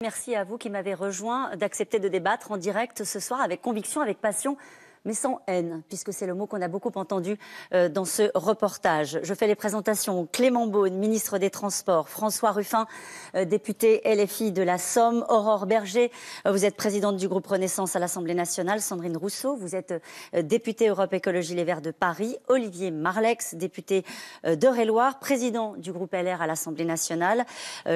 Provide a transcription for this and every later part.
Merci à vous qui m'avez rejoint d'accepter de débattre en direct ce soir avec conviction, avec passion, mais sans haine, puisque c'est le mot qu'on a beaucoup entendu dans ce reportage. Je fais les présentations. Clément Beaune, ministre des Transports. François Ruffin, député LFI de la Somme. Aurore Berger, vous êtes présidente du groupe Renaissance à l'Assemblée nationale. Sandrine Rousseau, vous êtes députée Europe Écologie Les Verts de Paris. Olivier Marleix, député d'Eure-et-Loir, président du groupe LR à l'Assemblée nationale.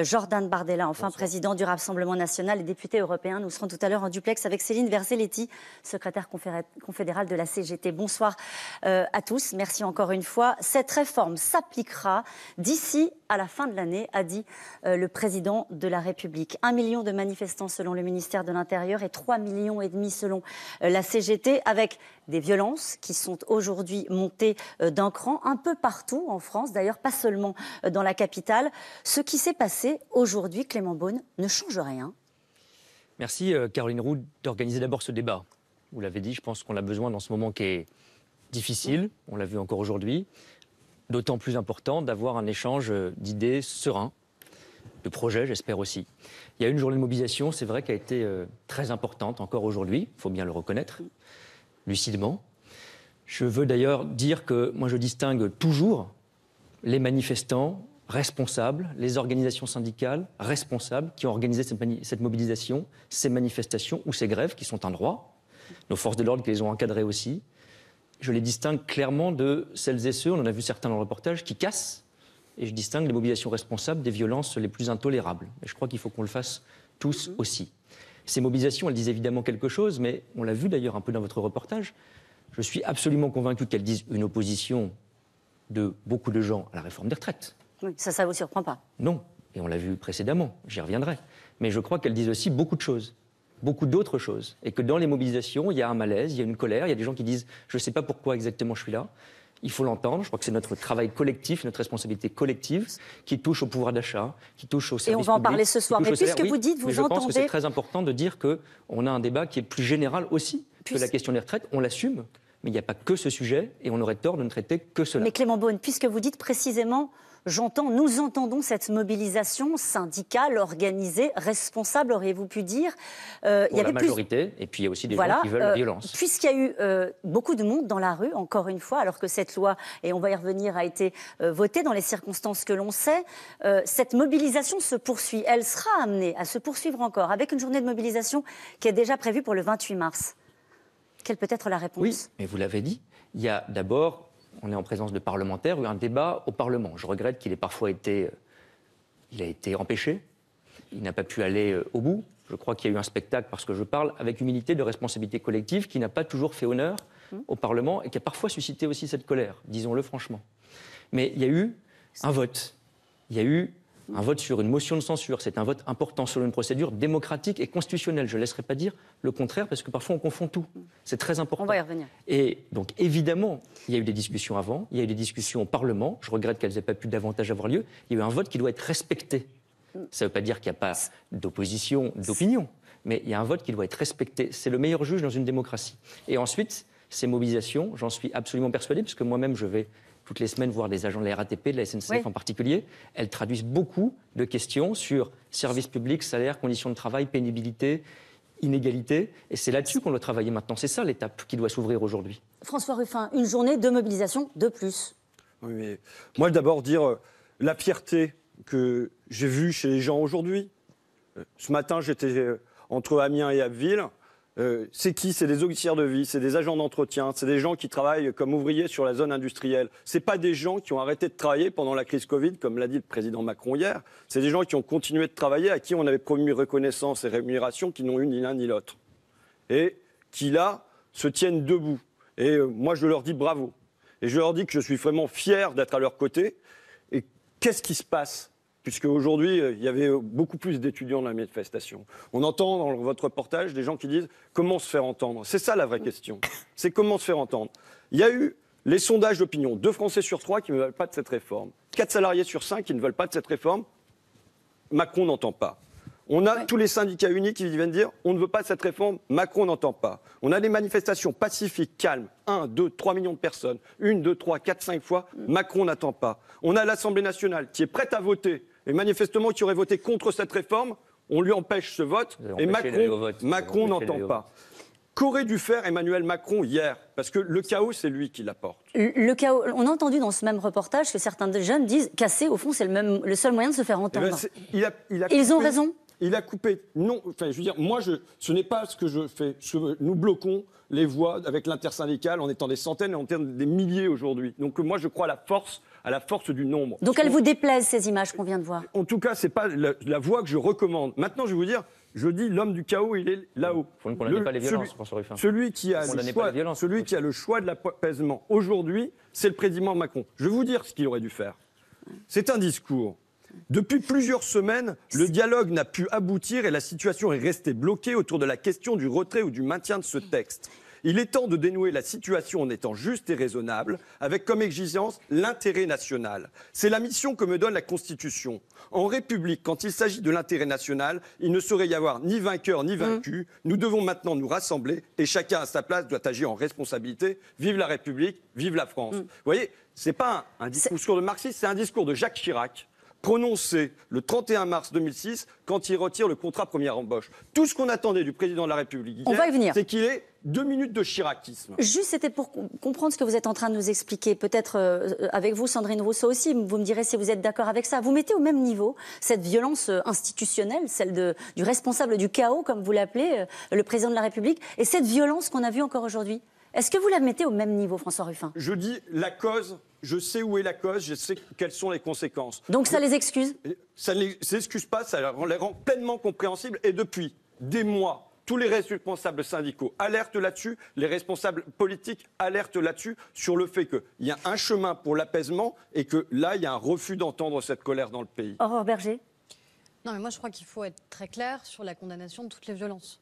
Jordan Bardella, enfin Bonsoir. Président du Rassemblement national et député européen. Nous serons tout à l'heure en duplex avec Céline Verzelletti, secrétaire confédérale de la CGT. Bonsoir à tous. Merci encore une fois. Cette réforme s'appliquera d'ici à la fin de l'année, a dit le président de la République. 1 million de manifestants selon le ministère de l'Intérieur et 3,5 millions selon la CGT, avec des violences qui sont aujourd'hui montées d'un cran un peu partout en France, d'ailleurs pas seulement dans la capitale. Ce qui s'est passé aujourd'hui, Clément Beaune, ne change rien. Merci Caroline Roux d'organiser d'abord ce débat. Vous l'avez dit, je pense qu'on a besoin dans ce moment qui est difficile, on l'a vu encore aujourd'hui, d'autant plus important d'avoir un échange d'idées serein, de projets, j'espère aussi. Il y a une journée de mobilisation, c'est vrai, qui a été très importante encore aujourd'hui, il faut bien le reconnaître, lucidement. Je veux d'ailleurs dire que moi je distingue toujours les manifestants responsables, les organisations syndicales responsables qui ont organisé cette mobilisation, ces manifestations ou ces grèves qui sont un droit. Nos forces de l'ordre qui les ont encadrées aussi. Je les distingue clairement de celles et ceux, on en a vu certains dans le reportage, qui cassent. Et je distingue les mobilisations responsables des violences les plus intolérables. Et je crois qu'il faut qu'on le fasse tous aussi. Ces mobilisations, elles disent évidemment quelque chose, mais on l'a vu d'ailleurs un peu dans votre reportage. Je suis absolument convaincu qu'elles disent une opposition de beaucoup de gens à la réforme des retraites. Oui, ça vous surprend pas? Non, et on l'a vu précédemment, j'y reviendrai. Mais je crois qu'elles disent aussi beaucoup de choses. Beaucoup d'autres choses. Et que dans les mobilisations, il y a un malaise, il y a une colère, il y a des gens qui disent « je ne sais pas pourquoi exactement je suis là ». Il faut l'entendre, je crois que c'est notre travail collectif, notre responsabilité collective qui touche au pouvoir d'achat, qui touche au service public. Et on va en parler ce soir, mais puisque vous dites, vous entendez... Je pense que c'est très important de dire qu'on a un débat qui est plus général aussi que la question des retraites, on l'assume, mais il n'y a pas que ce sujet et on aurait tort de ne traiter que cela. Mais Clément Beaune, puisque vous dites précisément... Nous entendons cette mobilisation syndicale, organisée, responsable, auriez-vous pu dire. Pour la majorité, et puis il y a aussi des gens qui veulent la violence. Puisqu'il y a eu beaucoup de monde dans la rue, encore une fois, alors que cette loi, et on va y revenir, a été votée dans les circonstances que l'on sait, cette mobilisation se poursuit. Elle sera amenée à se poursuivre encore, avec une journée de mobilisation qui est déjà prévue pour le 28 mars. Quelle peut être la réponse? Oui, mais vous l'avez dit, il y a d'abord... On est en présence de parlementaires, il y a eu un débat au Parlement. Je regrette qu'il ait parfois été empêché. Il n'a pas pu aller au bout. Je crois qu'il y a eu un spectacle, parce que je parle avec humilité de responsabilité collective, qui n'a pas toujours fait honneur au Parlement et qui a parfois suscité aussi cette colère, disons-le franchement. Mais il y a eu un vote. Il y a eu un vote sur une motion de censure. C'est un vote important sur une procédure démocratique et constitutionnelle. Je ne laisserai pas dire le contraire, parce que parfois on confond tout. C'est très important. On va y revenir. Et donc évidemment, il y a eu des discussions avant, il y a eu des discussions au Parlement. Je regrette qu'elles n'aient pas pu davantage avoir lieu. Il y a eu un vote qui doit être respecté. Ça ne veut pas dire qu'il n'y a pas d'opposition, d'opinion, mais il y a un vote qui doit être respecté. C'est le meilleur juge dans une démocratie. Et ensuite, ces mobilisations, j'en suis absolument persuadé, puisque moi-même je vais toutes les semaines voir des agents de la RATP, de la SNCF en particulier, elles traduisent beaucoup de questions sur services publics, salaire, conditions de travail, pénibilité, inégalité. Et c'est là-dessus qu'on doit travailler maintenant. C'est ça l'étape qui doit s'ouvrir aujourd'hui. François Ruffin, une journée de mobilisation de plus. Oui, mais moi, d'abord, dire la fierté que j'ai vue chez les gens aujourd'hui. Ce matin, j'étais entre Amiens et Abbeville. C'est qui? C'est des auxiliaires de vie, c'est des agents d'entretien, c'est des gens qui travaillent comme ouvriers sur la zone industrielle. C'est pas des gens qui ont arrêté de travailler pendant la crise Covid, comme l'a dit le président Macron hier. C'est des gens qui ont continué de travailler, à qui on avait promis reconnaissance et rémunération, qui n'ont eu ni l'un ni l'autre. Et qui, là, se tiennent debout. Et moi, je leur dis bravo. Et je leur dis que je suis vraiment fier d'être à leur côté. Et qu'est-ce qui se passe ? Puisque aujourd'hui, il y avait beaucoup plus d'étudiants dans la manifestation. On entend dans votre reportage des gens qui disent « comment se faire entendre ?» C'est ça la vraie question. C'est comment se faire entendre. Il y a eu les sondages d'opinion. 2 Français sur 3 qui ne veulent pas de cette réforme. 4 salariés sur 5 qui ne veulent pas de cette réforme. Macron n'entend pas. On a tous les syndicats unis qui viennent dire « on ne veut pas de cette réforme, Macron n'entend pas ». On a des manifestations pacifiques, calmes, 1, 2, 3 millions de personnes. 1, 2, 3, 4, 5 fois, Macron n'attend pas. On a l'Assemblée nationale qui est prête à voter, et manifestement qui aurait voté contre cette réforme, On lui empêche ce vote et Macron n'entend pas. Qu'aurait dû faire Emmanuel Macron hier? Parce que le chaos, c'est lui qui l'apporte. Le chaos, on a entendu dans ce même reportage que certains jeunes disent casser, au fond, c'est le seul moyen de se faire entendre. Ils ont raison. Il a coupé. Non, enfin, je veux dire, moi, ce n'est pas ce que je fais. Nous bloquons les voix avec l'intersyndicale en étant des centaines et en étant des milliers aujourd'hui. Donc moi, je crois à la force du nombre. Donc elles vous déplaisent, ces images qu'on vient de voir? En tout cas, ce n'est pas la voie que je recommande. Maintenant, je vais vous dire, je dis l'homme du chaos, il est là-haut. Vous ne condamnez pas les violences, François Ruffin. Celui qui a le choix de l'apaisement aujourd'hui, c'est le président Macron. Je vais vous dire ce qu'il aurait dû faire. C'est un discours. Depuis plusieurs semaines, le dialogue n'a pu aboutir et la situation est restée bloquée autour de la question du retrait ou du maintien de ce texte. Il est temps de dénouer la situation en étant juste et raisonnable, avec comme exigence l'intérêt national. C'est la mission que me donne la Constitution. En République, quand il s'agit de l'intérêt national, il ne saurait y avoir ni vainqueur ni vaincu. Nous devons maintenant nous rassembler et chacun à sa place doit agir en responsabilité. Vive la République, vive la France. Vous voyez, ce n'est pas un discours de marxiste, c'est un discours de Jacques Chirac, prononcé le 31 mars 2006 quand il retire le contrat première embauche. Tout ce qu'on attendait du président de la République hier, c'est qu'il ait 2 minutes de chiracisme. Juste, c'était pour comprendre ce que vous êtes en train de nous expliquer. Peut-être avec vous, Sandrine Rousseau aussi, vous me direz si vous êtes d'accord avec ça. Vous mettez au même niveau cette violence institutionnelle, celle du responsable du chaos, comme vous l'appelez, le président de la République, et cette violence qu'on a vue encore aujourd'hui. Est-ce que vous la mettez au même niveau, François Ruffin? Je dis la cause, je sais où est la cause, je sais quelles sont les conséquences. Donc ça les excuse? Ça ne les excuse pas, ça les rend pleinement compréhensibles. Et depuis des mois, tous les responsables syndicaux alertent là-dessus, les responsables politiques alertent là-dessus, sur le fait qu'il y a un chemin pour l'apaisement et que là, il y a un refus d'entendre cette colère dans le pays. Aurore Berger? Non, mais moi, je crois qu'il faut être très clair sur la condamnation de toutes les violences.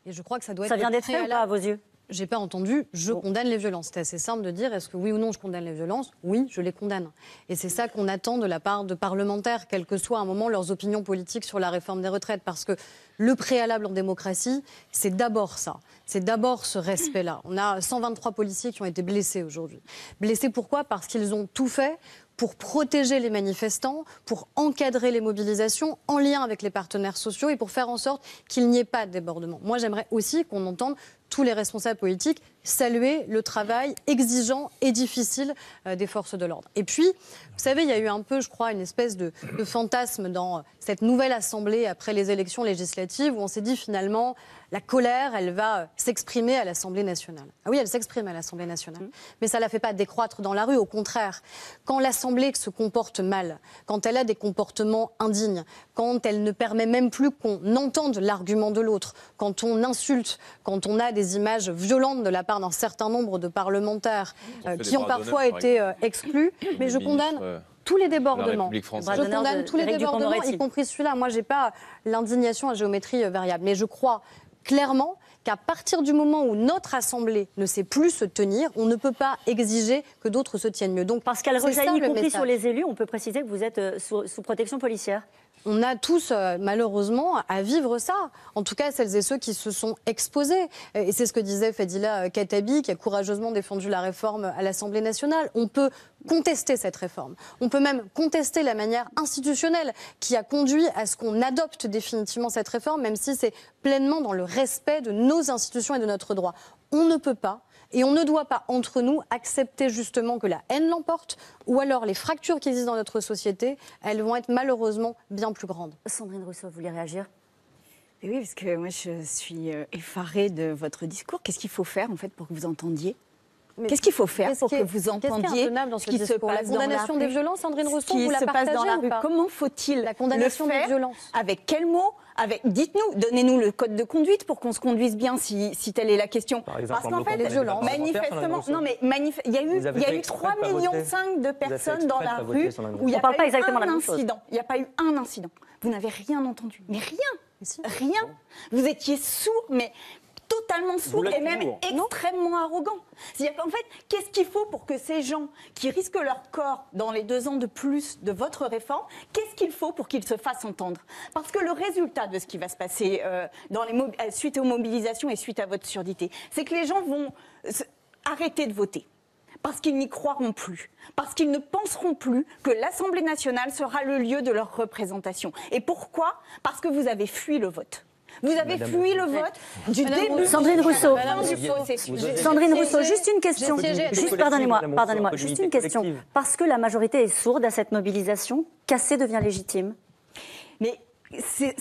Et je crois que ça doit être... Ça vient d'être fait ou pas, à vos yeux? J'ai pas entendu, je condamne les violences. C'est assez simple de dire, est-ce que oui ou non je condamne les violences? Oui, je les condamne. Et c'est ça qu'on attend de la part de parlementaires, quel que soit à un moment leurs opinions politiques sur la réforme des retraites. Parce que le préalable en démocratie, c'est d'abord ça. C'est d'abord ce respect-là. On a 123 policiers qui ont été blessés aujourd'hui. Blessés pourquoi? Parce qu'ils ont tout fait pour protéger les manifestants, pour encadrer les mobilisations en lien avec les partenaires sociaux et pour faire en sorte qu'il n'y ait pas de débordement. Moi, j'aimerais aussi qu'on entende tous les responsables politiques saluer le travail exigeant et difficile des forces de l'ordre. Et puis, vous savez, il y a eu un peu, je crois, une espèce de fantasme dans cette nouvelle assemblée après les élections législatives où on s'est dit finalement, la colère, elle va s'exprimer à l'Assemblée nationale. Ah oui, elle s'exprime à l'Assemblée nationale, mais ça ne la fait pas décroître dans la rue. Au contraire, quand l'Assemblée se comporte mal, quand elle a des comportements indignes, quand elle ne permet même plus qu'on entende l'argument de l'autre, quand on insulte, quand on a des images violentes de la part d'un certain nombre de parlementaires qui ont parfois été exclus, mais je condamne tous les débordements. Je condamne tous les débordements, y compris celui-là. Moi, je n'ai pas l'indignation à géométrie variable, mais je crois clairement qu'à partir du moment où notre Assemblée ne sait plus se tenir, on ne peut pas exiger que d'autres se tiennent mieux. Donc, parce qu'elle rejaillit, y compris sur les élus, on peut préciser que vous êtes sous protection policière. On a tous, malheureusement, à vivre ça. En tout cas, celles et ceux qui se sont exposés. Et c'est ce que disait Fadila Khattabi, qui a courageusement défendu la réforme à l'Assemblée nationale. On peut contester cette réforme. On peut même contester la manière institutionnelle qui a conduit à ce qu'on adopte définitivement cette réforme, même si c'est pleinement dans le respect de nos institutions et de notre droit. On ne peut pas et on ne doit pas, entre nous, accepter justement que la haine l'emporte ou alors les fractures qui existent dans notre société, elles vont être malheureusement bien plus grandes. Sandrine Rousseau, vous voulez réagir? Oui, parce que moi, je suis effarée de votre discours. Qu'est-ce qu'il faut faire, en fait, pour que vous entendiez? Qu'est-ce qu'il faut faire pour que vous entendiez ce qui se passe la condamnation des violences, Sandrine Rousseau, vous la partagez dans la ou rue? pas? Comment faut-il la condamnation le faire? des violences? Avec quels mots? Dites-nous, donnez-nous le code de conduite pour qu'on se conduise bien, si telle est la question. Par exemple, parce qu'en fait, les violences, manifestement, non mais il y a eu 3,5 millions de personnes dans la rue où il n'y a pas eu un incident. Il n'y a pas eu un incident. Vous n'avez rien entendu, mais rien, rien. Vous étiez sourds, mais totalement sourd et même extrêmement arrogant. C'est-à-dire qu'en fait, qu'est-ce qu'il faut pour que ces gens qui risquent leur corps dans les 2 ans de plus de votre réforme, qu'est-ce qu'il faut pour qu'ils se fassent entendre? Parce que le résultat de ce qui va se passer suite aux mobilisations et suite à votre surdité, c'est que les gens vont arrêter de voter. parce qu'ils n'y croiront plus, parce qu'ils ne penseront plus que l'Assemblée nationale sera le lieu de leur représentation. Et pourquoi ? Parce que vous avez fui le vote. Vous avez fui le vote du début. Sandrine Rousseau. Sandrine Rousseau, juste une question. Pardonnez-moi, juste une question. Parce que la majorité est sourde à cette mobilisation, Cassé devient légitime. Mais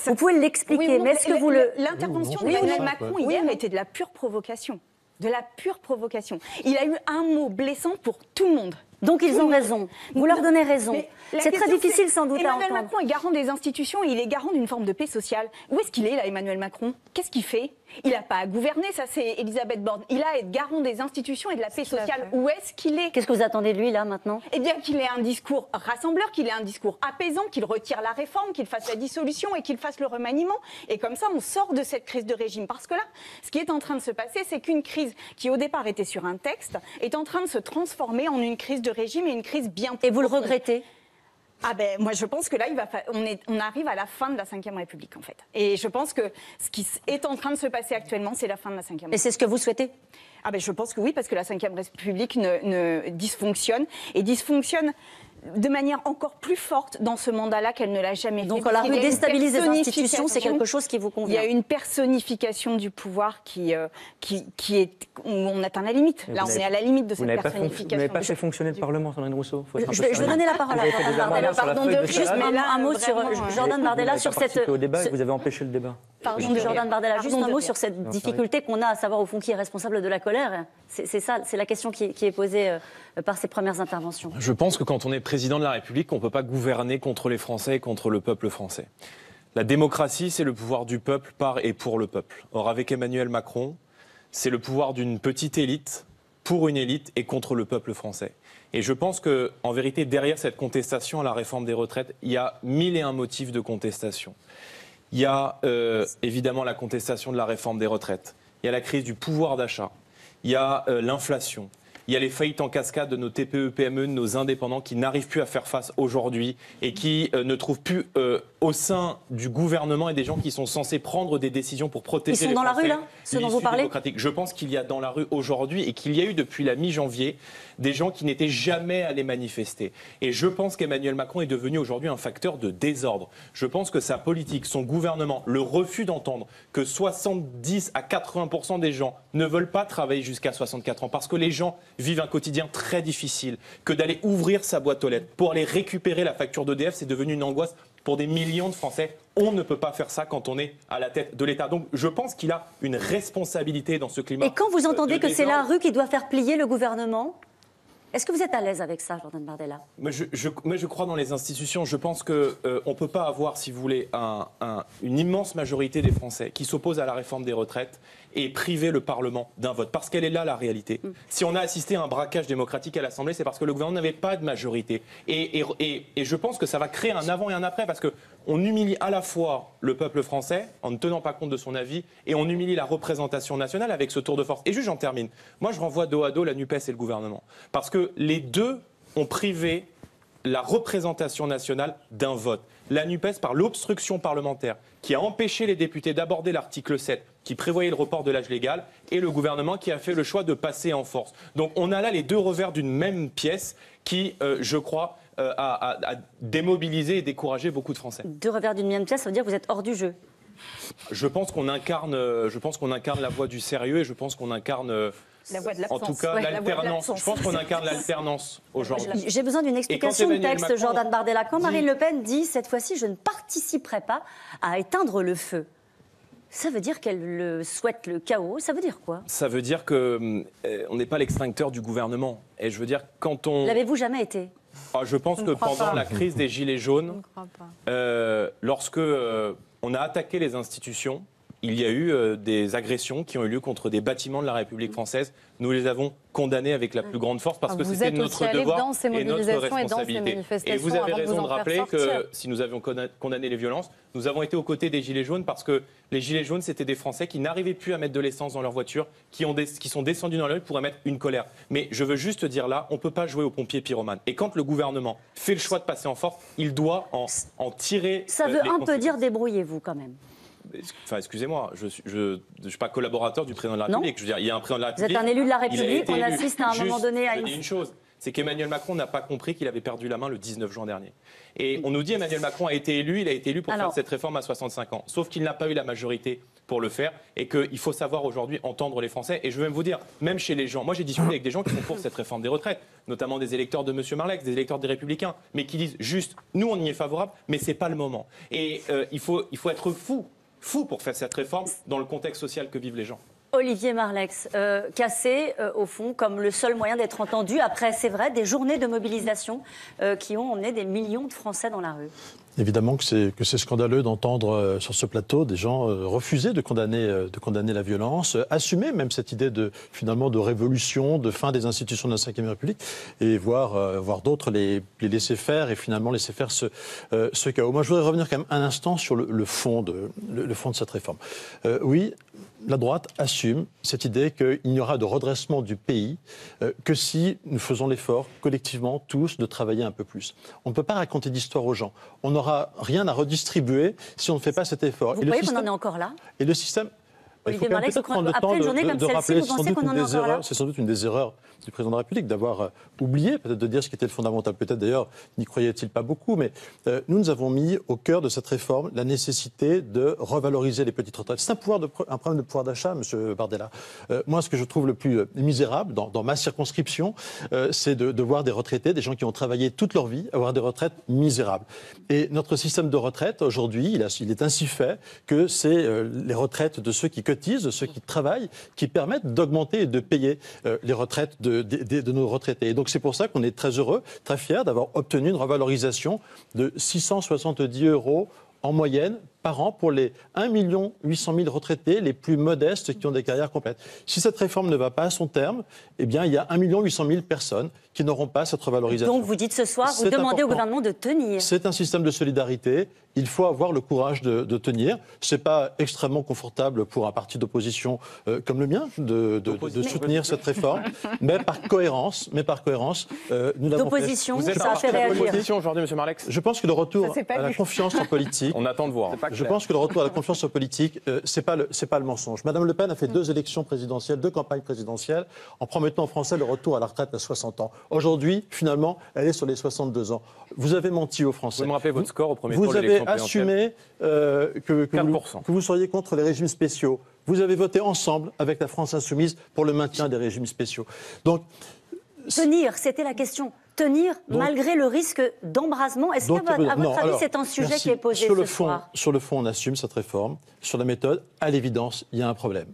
vous pouvez l'expliquer, mais est-ce que vous le... L'intervention d'Emmanuel Macron hier était de la pure provocation. De la pure provocation. Il a eu un mot blessant pour tout le monde. Donc ils ont raison. Vous leur donnez raison. C'est très difficile sans doute à entendre. Emmanuel Macron est garant des institutions et il est garant d'une forme de paix sociale. Où est-ce qu'il est là, Emmanuel Macron ? Qu'est-ce qu'il fait ? Il n'a pas à gouverner, ça c'est Elisabeth Borne. Il a à être garant des institutions et de la paix sociale. Où est-ce qu'il est ? Qu'est-ce que vous attendez de lui là maintenant ? Eh bien qu'il ait un discours rassembleur, qu'il ait un discours apaisant, qu'il retire la réforme, qu'il fasse la dissolution et qu'il fasse le remaniement. Et comme ça, on sort de cette crise de régime. Parce que là, ce qui est en train de se passer, c'est qu'une crise qui au départ était sur un texte est en train de se transformer en une crise de régime et une crise bien plus. Et vous le regrettez ? Ah ben moi je pense que là on arrive à la fin de la Ve République en fait. Et je pense que ce qui est en train de se passer actuellement, c'est la fin de la Ve République. Et c'est ce que vous souhaitez ? Ah ben je pense que oui, parce que la Ve République ne dysfonctionne et dysfonctionne de manière encore plus forte dans ce mandat-là qu'elle ne l'a jamais fait. Donc la rue déstabilise les institutions, c'est quelque chose qui vous convient. Il y a une personnification du pouvoir qui est où on atteint la limite. Là, on est à la limite de cette personnification. Vous n'avez pas fait fonctionner le Parlement, Sandrine Rousseau. Je vais donner la parole à Jordan Bardella. Pardon de juste un mot sur Jordan Bardella sur cette. Au débat, vous avez empêché le débat. Pardon, Jordan Bardella, juste un mot sur cette difficulté qu'on a à savoir au fond qui est responsable de la colère. C'est ça, c'est la question qui est posée par ces premières interventions. Je pense que quand on est président de la République, on ne peut pas gouverner contre les Français et contre le peuple français. La démocratie, c'est le pouvoir du peuple par et pour le peuple. Or, avec Emmanuel Macron, c'est le pouvoir d'une petite élite pour une élite et contre le peuple français. Et je pense qu'en vérité, derrière cette contestation à la réforme des retraites, il y a 1001 motifs de contestation. Il y a évidemment la contestation de la réforme des retraites. Il y a la crise du pouvoir d'achat. Il y a l'inflation. Il y a les faillites en cascade de nos TPE, PME, de nos indépendants qui n'arrivent plus à faire face aujourd'hui et qui ne trouvent plus au sein du gouvernement et des gens qui sont censés prendre des décisions pour protéger les Français. Ils sont dans la rue là, ceux dont vous parlez ? Je pense qu'il y a dans la rue aujourd'hui et qu'il y a eu depuis la mi-janvier des gens qui n'étaient jamais allés manifester. Et je pense qu'Emmanuel Macron est devenu aujourd'hui un facteur de désordre. Je pense que sa politique, son gouvernement, le refus d'entendre que 70 à 80% des gens ne veulent pas travailler jusqu'à 64 ans parce que les gens vivent un quotidien très difficile, que d'aller ouvrir sa boîte aux lettres pour aller récupérer la facture d'EDF, c'est devenu une angoisse pour des millions de Français. On ne peut pas faire ça quand on est à la tête de l'État. Donc je pense qu'il a une responsabilité dans ce climat. Et quand vous entendez que c'est la rue qui doit faire plier le gouvernement, est-ce que vous êtes à l'aise avec ça, Jordan Bardella ? Je crois dans les institutions. Je pense qu'on ne peut pas avoir, si vous voulez, une immense majorité des Français qui s'opposent à la réforme des retraites et priver le Parlement d'un vote. Parce qu'elle est là, la réalité. Si on a assisté à un braquage démocratique à l'Assemblée, c'est parce que le gouvernement n'avait pas de majorité. Et je pense que ça va créer un avant et un après, parce qu'on humilie à la fois le peuple français, en ne tenant pas compte de son avis, et on humilie la représentation nationale avec ce tour de force. Et juste, j'en termine. Moi, je renvoie dos à dos la NUPES et le gouvernement. Parce que les deux ont privé la représentation nationale d'un vote. La NUPES, par l'obstruction parlementaire, qui a empêché les députés d'aborder l'article 7, qui prévoyait le report de l'âge légal, et le gouvernement qui a fait le choix de passer en force. Donc on a là les deux revers d'une même pièce qui, je crois, a démobilisé et découragé beaucoup de Français. Deux revers d'une même pièce, ça veut dire que vous êtes hors du jeu. Je pense qu'on incarne la voie du sérieux et je pense qu'on incarne... La voie de l'absence. En tout cas, l'alternance. Je pense qu'on incarne l'alternance aujourd'hui. J'ai besoin d'une explication de texte, Macron, Jordan Bardella. Quand Marine Le Pen dit, cette fois-ci, je ne participerai pas à éteindre le feu, ça veut dire qu'elle souhaite le chaos. Ça veut dire quoi ? Ça veut dire qu'on n'est pas l'extincteur du gouvernement. Et je veux dire, quand on... L'avez-vous jamais été ? Je pense que pendant la crise des Gilets jaunes, lorsque on a attaqué les institutions, il y a eu des agressions qui ont eu lieu contre des bâtiments de la République française. Nous les avons condamnés avec la plus grande force parce que c'était notre devoir et notre responsabilité. Et vous avez raison de rappeler que si nous avions condamné les violences, nous avons été aux côtés des Gilets jaunes parce que les Gilets jaunes, c'était des Français qui n'arrivaient plus à mettre de l'essence dans leur voiture, qui sont descendus dans la rue pour émettre une colère. Mais je veux juste dire là, on ne peut pas jouer aux pompiers pyromanes. Et quand le gouvernement fait le choix de passer en force, il doit en tirer Ça veut un peu dire débrouillez-vous quand même. excusez-moi, je suis pas collaborateur du président de la République. Je veux dire, il y a un président de la République. Vous êtes un élu de la République, on assiste à un moment donné à une chose. C'est qu'Emmanuel Macron n'a pas compris qu'il avait perdu la main le 19 juin dernier. Et on nous dit Emmanuel Macron a été élu, il a été élu pour faire cette réforme à 65 ans. Sauf qu'il n'a pas eu la majorité pour le faire et qu'il faut savoir aujourd'hui entendre les Français. Et je veux même vous dire, même chez les gens, moi j'ai discuté avec des gens qui sont pour cette réforme des retraites, notamment des électeurs de M. Marleix, des électeurs des Républicains, mais qui disent juste, nous on y est favorable, mais c'est pas le moment. Et il faut être fou pour faire cette réforme dans le contexte social que vivent les gens. Olivier Marleix, cassé, au fond, comme le seul moyen d'être entendu, après, c'est vrai, des journées de mobilisation qui ont emmené des millions de Français dans la rue. Évidemment que c'est scandaleux d'entendre sur ce plateau des gens refuser de condamner la violence, assumer même cette idée finalement de révolution, de fin des institutions de la Ve République, et voir d'autres les laisser faire et finalement laisser faire ce chaos. Moi, je voudrais revenir quand même un instant sur le fond de cette réforme. Oui, la droite assume cette idée qu'il n'y aura de redressement du pays que si nous faisons l'effort collectivement tous de travailler un peu plus. On ne peut pas raconter d'histoire aux gens. On n'aura rien à redistribuer si on ne fait pas cet effort. Vous croyez qu'on en est encore là ? Et le système... Olivier Marleix, après une journée comme celle-ci, vous pensez qu'on en est encore là ? C'est sans doute une des erreurs du président de la République d'avoir oublié, peut-être de dire ce qui était le fondamental. Peut-être d'ailleurs, n'y croyait-il pas beaucoup, mais nous avons mis au cœur de cette réforme la nécessité de revaloriser les petites retraites. C'est un problème de pouvoir d'achat, M. Bardella. Moi, ce que je trouve le plus misérable dans ma circonscription, c'est de voir des retraités, des gens qui ont travaillé toute leur vie, avoir des retraites misérables. Et notre système de retraite, aujourd'hui, il est ainsi fait que c'est les retraites de ceux qui cotisent, de ceux qui travaillent, qui permettent d'augmenter et de payer les retraites de nos retraités. Et donc c'est pour ça qu'on est très heureux, très fiers d'avoir obtenu une revalorisation de 670 € en moyenne par an pour les 1 800 000 retraités les plus modestes qui ont des carrières complètes. Si cette réforme ne va pas à son terme, eh bien, il y a 1 800 000 personnes qui n'auront pas cette revalorisation. Donc vous dites ce soir, vous demandez au gouvernement de tenir. C'est un système de solidarité. Il faut avoir le courage de tenir. Ce n'est pas extrêmement confortable pour un parti d'opposition comme le mien de soutenir cette réforme, mais par cohérence, nous l'avons fait. D'opposition, ça a fait réagir. Aujourd'hui, M. Marleix. Je pense que le retour à la confiance en politique... On attend de voir. Je pense que le retour à la confiance en politique, c'est pas le mensonge. Madame Le Pen a fait 2 élections présidentielles, 2 campagnes présidentielles, en promettant aux Français le retour à la retraite à 60 ans. Aujourd'hui, finalement, elle est sur les 62 ans. Vous avez menti aux Français. Vous me rappelez votre score au premier tour de l'élection présidentielle. Vous avez assumé que vous seriez contre les régimes spéciaux. Vous avez voté ensemble avec la France Insoumise pour le maintien des régimes spéciaux. Donc, tenir, c'était la question. Tenir malgré le risque d'embrasement. Est-ce qu'à votre avis, c'est un sujet qui est posé ce soir ? Sur le fond, on assume cette réforme. Sur la méthode, à l'évidence, il y a un problème.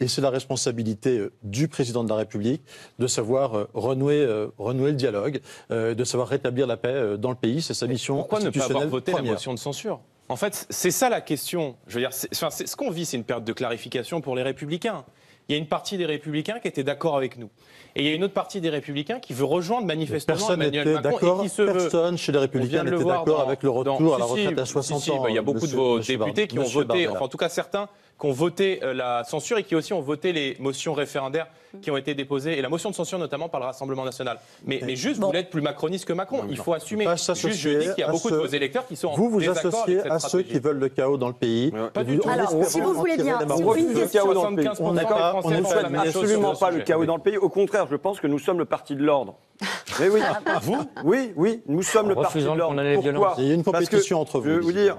Et c'est la responsabilité du président de la République de savoir renouer le dialogue, de savoir rétablir la paix dans le pays. C'est sa mission institutionnelle. Pourquoi ne pas avoir voté première. la motion de censure ? En fait, c'est ça la question. Je veux dire, ce qu'on vit, c'est une période de clarification pour les Républicains. Il y a une partie des Républicains qui étaient d'accord avec nous. Et il y a une autre partie des Républicains qui veut rejoindre manifestement Emmanuel Macron et qui se veut... Personne chez les Républicains n'était d'accord avec le retour à la retraite à 60 ans. Il y a beaucoup de vos députés qui ont voté, enfin en tout cas certains, qui ont voté la censure et qui aussi ont voté les motions référendaires qui ont été déposées, et la motion de censure notamment par le Rassemblement national. Mais juste, vous voulez être plus macroniste que Macron, il faut assumer. Juste, je dis qu'il y a beaucoup de vos électeurs qui sont en désaccord avec cette stratégie. Vous vous associez à ceux qui veulent le chaos dans le pays. Pas du tout. Alors, si vous voulez bien, on refuse le chaos dans le pays. On ne souhaite absolument pas le chaos dans le pays. Au contraire, je pense que nous sommes le parti de l'ordre. Mais oui, vous ? Oui, nous sommes le parti de l'ordre. Pourquoi ? Il y a une compétition entre vous. Je vais vous dire,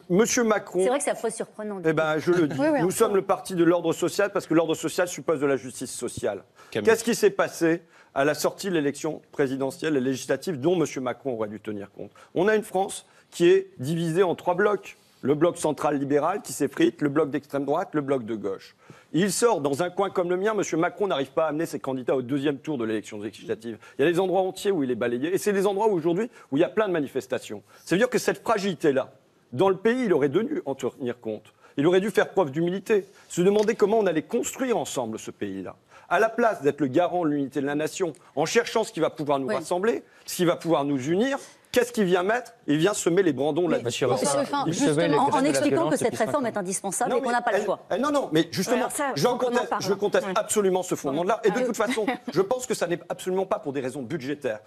Monsieur Macron... C'est vrai que ça fois surprenant. Eh bien, je le dis. Nous sommes le parti de l'ordre social parce que l'ordre social suppose de la justice sociale. Qu'est-ce qui s'est passé à la sortie de l'élection présidentielle et législative dont M. Macron aurait dû tenir compte ? On a une France qui est divisée en 3 blocs. Le bloc central libéral qui s'effrite, le bloc d'extrême droite, le bloc de gauche. Il sort dans un coin comme le mien, M. Macron n'arrive pas à amener ses candidats au 2e tour de l'élection législative. Il y a des endroits entiers où il est balayé, et c'est des endroits aujourd'hui où il y a plein de manifestations. Ça veut dire que cette fragilité-là, dans le pays, il aurait dû en tenir compte. Il aurait dû faire preuve d'humilité, se demander comment on allait construire ensemble ce pays-là. À la place d'être le garant de l'unité de la nation, en cherchant ce qui va pouvoir nous rassembler, ce qui va pouvoir nous unir, qu'est-ce qu'il vient mettre ? Il vient semer les brandons là-dessus. En expliquant que cette réforme est indispensable et qu'on n'a pas le choix. Non, mais justement, je conteste absolument ce fondement-là. Et de toute façon, je pense que ça n'est absolument pas pour des raisons budgétaires.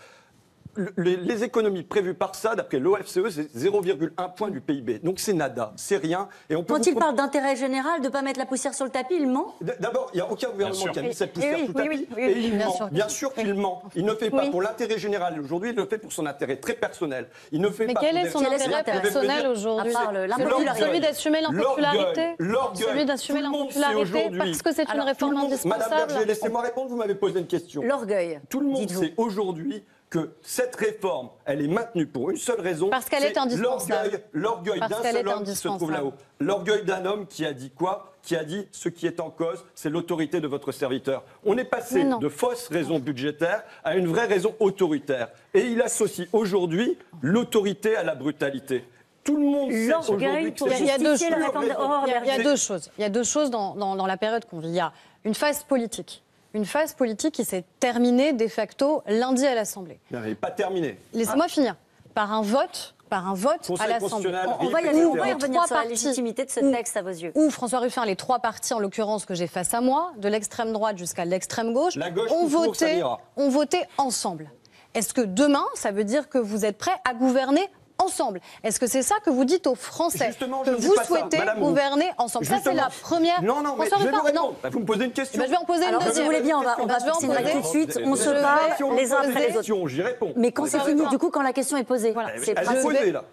les économies prévues par ça, d'après l'OFCE, c'est 0,1 point du PIB. Donc c'est nada, c'est rien. Et on peut Quand il parle d'intérêt général, de ne pas mettre la poussière sur le tapis, il ment. D'abord, il n'y a aucun gouvernement qui a mis cette poussière sur le tapis. Et il ment. Bien sûr qu'il ment. Il ne fait pas pour l'intérêt général aujourd'hui, il le fait pour son intérêt très personnel. Il ne fait mais pas quel est son intérêt personnel aujourd'hui? Celui d'assumer l'impopularité. Celui d'assumer l'impopularité parce que c'est une réforme indispensable. Madame Berger, laissez-moi répondre, vous m'avez posé une question. L'orgueil. Tout le monde sait aujourd'hui que cette réforme, elle est maintenue pour une seule raison. Parce qu'elle est indispensable. L'orgueil d'un seul homme qui se trouve là-haut. L'orgueil d'un homme qui a dit quoi? Qui a dit ce qui est en cause, c'est l'autorité de votre serviteur. On est passé de fausses raisons budgétaires à une vraie raison autoritaire. Et il associe aujourd'hui l'autorité à la brutalité. Tout le monde sait aujourd'hui que il y a deux choses. Il y a deux choses dans la période qu'on vit. Il y a une phase politique. Une phase politique qui s'est terminée de facto lundi à l'Assemblée. Non, elle n'est pas terminée. Laissez-moi finir. Par un vote à l'Assemblée. On va y revenir sur la légitimité de ce texte à vos yeux. Où François Ruffin, les trois partis en l'occurrence que j'ai face à moi, de l'extrême droite jusqu'à l'extrême gauche, ont voté ensemble. Est-ce que demain, ça veut dire que vous êtes prêts à gouverner ensemble? Est-ce que c'est ça que vous dites aux Français? Justement, que vous souhaitez gouverner ensemble? Ça, c'est la première. Non, mais je vais vous répondre. Vous me posez une question. Je vais en poser une deuxième. Si vous voulez bien, on va fixer une règle tout de suite. On se parle les uns après les autres. J'y réponds. Mais quand c'est fini, du coup, quand la question est posée. Elle est posée, là.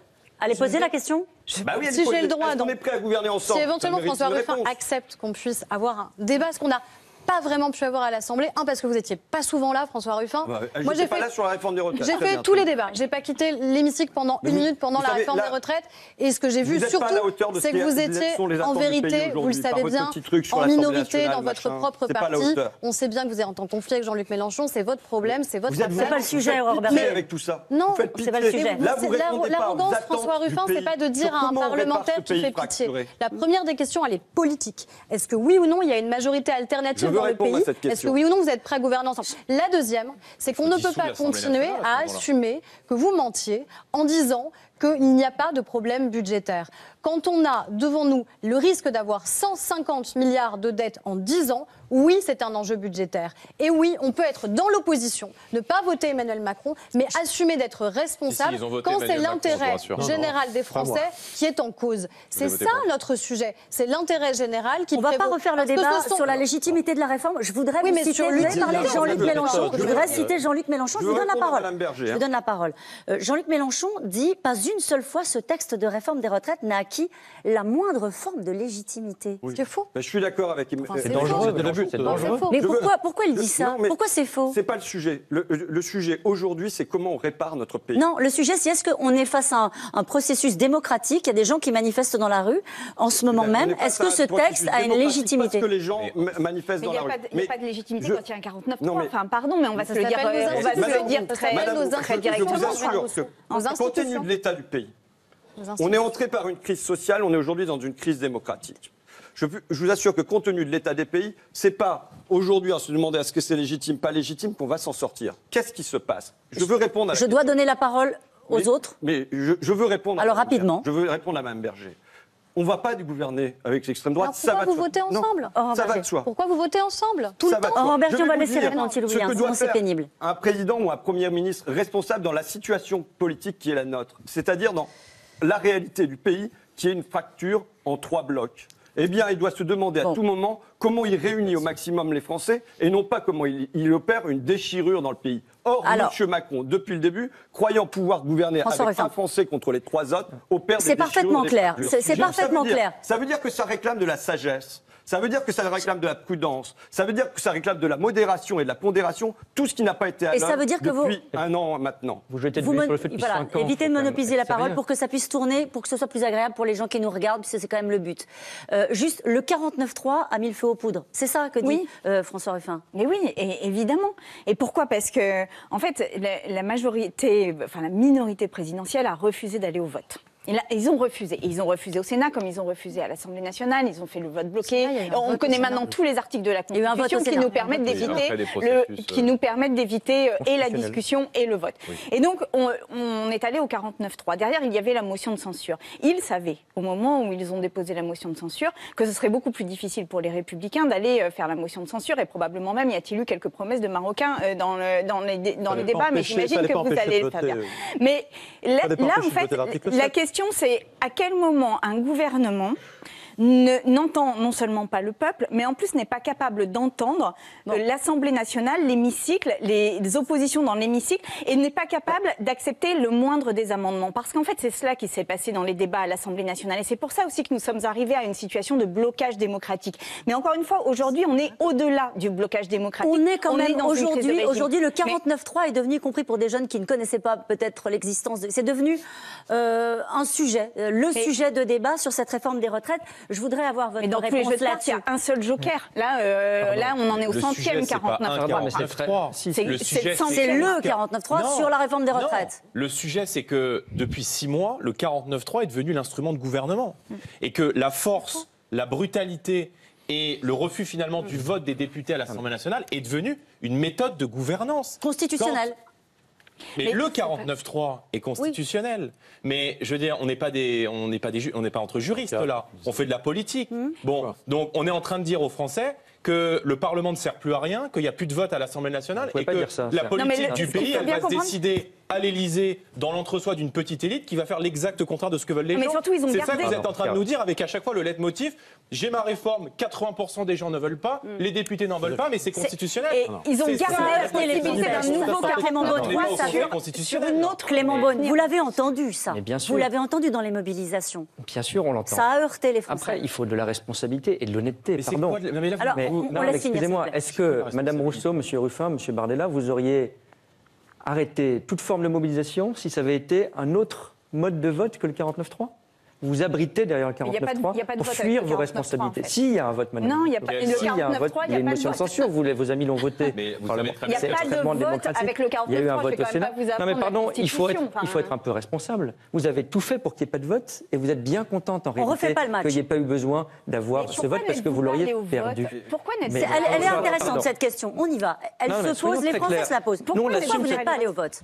Elle est posée, la question? Si j'ai le droit, on est prêt à gouverner ensemble. Si éventuellement François Ruffin accepte qu'on puisse avoir un débat, ce qu'on n'a pas vraiment pu avoir à l'Assemblée. Parce que vous n'étiez pas souvent là, François Ruffin. Moi, j'ai pas là sur la réforme des retraites. J'ai fait tous les débats. J'ai pas quitté l'hémicycle pendant une minute pendant la réforme des retraites. Et ce que j'ai vu surtout, c'est que vous étiez en vérité, vous le savez bien, en minorité dans votre propre parti. On sait bien que vous êtes en conflit avec Jean-Luc Mélenchon. C'est votre problème, c'est votre affaire. C'est pas le sujet, Robert. Mais avec tout ça. Non, c'est pas le sujet. L'arrogance, François Ruffin, c'est pas de dire à un parlementaire qui fait pitié. La première des questions, elle est politique. Est-ce que oui ou non, il y a une majorité alternative dans le pays? Est-ce que oui ou non, vous êtes prêts à gouverner ensemble? La deuxième, c'est qu'on ne peut pas continuer à assumer que vous mentiez en disant qu'il n'y a pas de problème budgétaire. Quand on a devant nous le risque d'avoir 150 milliards de dettes en 10 ans, oui, c'est un enjeu budgétaire. Et oui, on peut être dans l'opposition, ne pas voter Emmanuel Macron, mais assumer d'être responsable quand c'est l'intérêt général des Français qui est en cause. C'est ça notre sujet. C'est l'intérêt général qui prévaut. On ne va pas refaire le débat sur la légitimité de la réforme. Je voudrais vous citer, vous avez parlé de Jean-Luc Mélenchon. Je voudrais citer Jean-Luc Mélenchon. Je vous donne la parole. Je vous donne la parole. Jean-Luc Mélenchon dit pas une seule fois ce texte de réforme des retraites n'a acquis la moindre forme de légitimité. Oui. C'est faux. Je suis d'accord avec Emmanuel. C'est dangereux de le but, c'est dangereux. Mais pourquoi il dit ça? Pourquoi c'est faux? C'est pas le sujet. Le sujet aujourd'hui, c'est comment on répare notre pays. Non, le sujet, c'est est-ce qu'on est face à un processus démocratique? Il y a des gens qui manifestent dans la rue en ce moment même. Est-ce que ce texte a une légitimité? Parce que les gens manifestent dans la rue. Il n'y a pas de légitimité quand il y a un 49.3. Enfin, pardon, mais on va se le dire très directement. Je vous assure que, compte tenu de l'état du pays, on est entré par une crise sociale, on est aujourd'hui dans une crise démocratique. Je vous assure que compte tenu de l'état des pays, c'est pas aujourd'hui à se demander est-ce que c'est légitime, pas légitime, qu'on va s'en sortir. Qu'est-ce qui se passe? Je veux répondre à la question. Dois donner la parole aux autres. Mais je veux répondre. Alors rapidement. Je veux répondre à Mme Berger. On ne va pas gouverner avec l'extrême droite. Alors pourquoi vous votez ensemble? Ça va de soi. Pourquoi vous votez ensemble tout le temps? Aurore Berger, on va laisser répondre, s'il vous plaît, sinon c'est pénible. Un président ou un Premier ministre responsable dans la situation politique qui est la nôtre, c'est-à-dire dans la réalité du pays, qui est une fracture en 3 blocs. Eh bien, il doit se demander à tout moment comment il réunit au maximum les Français et non pas comment il opère une déchirure dans le pays. Or, M. Macron, depuis le début, croyant pouvoir gouverner avec un Français contre les 3 autres, opère des déchirures. C'est parfaitement clair. C'est parfaitement clair. Ça veut dire que ça réclame de la sagesse. Ça veut dire que ça réclame de la prudence. Ça veut dire que ça réclame de la modération et de la pondération. Tout ce qui n'a pas été à l'œuvre depuis un an maintenant. Vous jetez de l'huile sur le feu depuis 5 ans. Évitez de monopoliser la parole pour que ça puisse tourner, pour que ce soit plus agréable pour les gens qui nous regardent, puisque c'est quand même le but. Juste, le 49.3 a mis le feu aux poudres. C'est ça que dit François Ruffin. Mais oui, évidemment. Et pourquoi? Parce que, en fait, la minorité présidentielle a refusé d'aller au vote. Et là, ils ont refusé. Et ils ont refusé au Sénat, comme ils ont refusé à l'Assemblée nationale. Ils ont fait le vote bloqué. On connaît maintenant tous les articles de la Constitution qui nous permettent d'éviter et la discussion et le vote. Oui. Et donc, on est allé au 49.3. Derrière, il y avait la motion de censure. Ils savaient, au moment où ils ont déposé la motion de censure, que ce serait beaucoup plus difficile pour les Républicains d'aller faire la motion de censure. Et probablement même, y a-t-il eu quelques promesses de Marocains dans les débats. Mais j'imagine que vous allez le faire bien. Mais là, en fait, la question, c'est à quel moment un gouvernement n'entend non seulement pas le peuple, mais en plus n'est pas capable d'entendre l'Assemblée nationale, l'hémicycle, les oppositions dans l'hémicycle, et n'est pas capable d'accepter le moindre des amendements. Parce qu'en fait, c'est cela qui s'est passé dans les débats à l'Assemblée nationale. Et c'est pour ça aussi que nous sommes arrivés à une situation de blocage démocratique. Mais encore une fois, aujourd'hui, on est au-delà du blocage démocratique. On est quand même aujourd'hui, le 49.3 est devenu, y compris pour des jeunes qui ne connaissaient pas peut-être l'existence, c'est devenu un sujet, sujet de débat sur cette réforme des retraites. Je voudrais avoir votre réponse là-dessus. Il y a un seul joker. Là, on en est au centième 49.3. C'est le 49.3 sur la réforme des retraites. Non. Le sujet, c'est que depuis 6 mois, le 49.3 est devenu l'instrument de gouvernement. Et que la force, la brutalité et le refus finalement du vote des députés à l'Assemblée nationale est devenu une méthode de gouvernance. Constitutionnelle. Mais le 49.3 est constitutionnel. Oui. Mais je veux dire, on n'est pas entre juristes là. On fait de la politique. Bon, donc on est en train de dire aux Français que le Parlement ne sert plus à rien, qu'il n'y a plus de vote à l'Assemblée nationale et que la politique du pays, elle va se décider à l'Élysée, dans l'entre-soi d'une petite élite qui va faire l'exact contraire de ce que veulent les gens. C'est ça que vous êtes en train de nous dire avec à chaque fois le leitmotiv. J'ai ma réforme, 80% des gens ne veulent pas, les députés n'en veulent pas, mais c'est constitutionnel. Et ils ont gardé la possibilité d'un nouveau Clément Beaune sur une autre Clément Beaune. Vous l'avez entendu, ça. Bien sûr. Vous l'avez entendu dans les mobilisations. Bien sûr, on l'entend. Ça a heurté les Français. Après, il faut de la responsabilité et de l'honnêteté. Pardon. Excusez-moi, est-ce que Mme Rousseau, M. Ruffin, M. Bardella, vous auriez arrêté toute forme de mobilisation si ça avait été un autre mode de vote que le 49.3 ? Vous vous abritez derrière le 49.3 pour fuir vos responsabilités. Si, il y a un vote, madame. Non, il n'y a pas de 49.3, il y a une motion de censure. Vos amis l'ont voté. Il n'y a pas de vote avec le 49.3. Il y a eu un vote au Sénat. Non, mais pardon, il faut être un peu responsable. Vous avez tout fait pour qu'il n'y ait pas de vote et vous êtes bien contente en réalité qu'il n'y ait pas eu besoin d'avoir ce vote parce que vous l'auriez perdu. Pourquoi Elle est intéressante cette question. On y va. Elle se pose, les Français se la posent. Pourquoi vous n'êtes pas allé au vote ?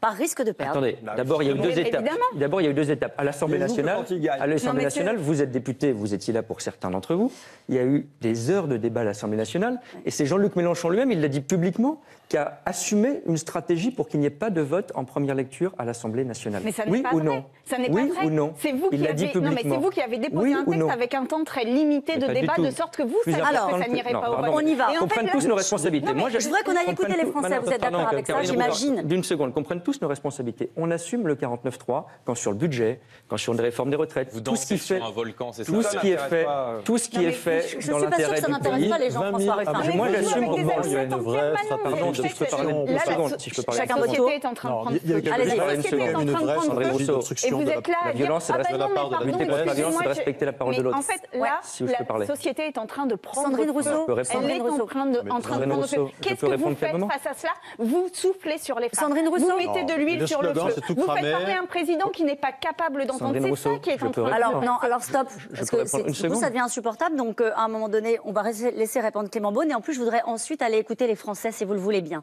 Par risque de perdre. Attendez, d'abord il y a eu deux étapes. D'abord il y a eu 2 étapes. À l'Assemblée nationale, vous êtes député, vous étiez là pour certains d'entre vous. Il y a eu des heures de débat à l'Assemblée nationale et c'est Jean-Luc Mélenchon lui-même, il l'a dit publiquement, qui a assumé une stratégie pour qu'il n'y ait pas de vote en première lecture à l'Assemblée nationale. Mais ça n'est pas vrai. Ça n'est pas vrai. Oui ou non ? C'est vous qui avez déposé un texte avec un temps très limité de débat, de sorte que vous saviez que ça n'irait pas au vote. On y va. Qu'on prenne tous nos responsabilités. Je voudrais qu'on aille écouter les Français. Vous êtes d'accord avec ça, j'imagine. D'une seconde, qu'on prenne tous nos responsabilités. On assume le 49.3 quand sur le budget, quand sur une réforme des retraites, vous dansez sur un volcan, c'est ça ? Tout ce qui est fait dans l'intérêt du pays. Moi, j'assume il y a une vraie stratégie de si je peux parler. Chacun votre tour. La société est en train de prendre et vous êtes là. La violence, c'est de respecter la parole de l'autre. En fait, là, la société est en train de prendre Sandrine Rousseau. Elle est en train de prendre feu. Qu'est-ce que vous faites face à cela ? Vous soufflez sur les femmes. Sandrine Rousseau. Vous mettez de l'huile sur le feu. Vous faites parler un président qui n'est pas capable d'entendre. C'est ça qui est en train de... Alors stop. Parce que du coup, ça devient insupportable. Donc, à un moment donné, on va laisser répondre Clément Beaune. Et en plus, je voudrais ensuite aller écouter les Français, si vous le voulez bien.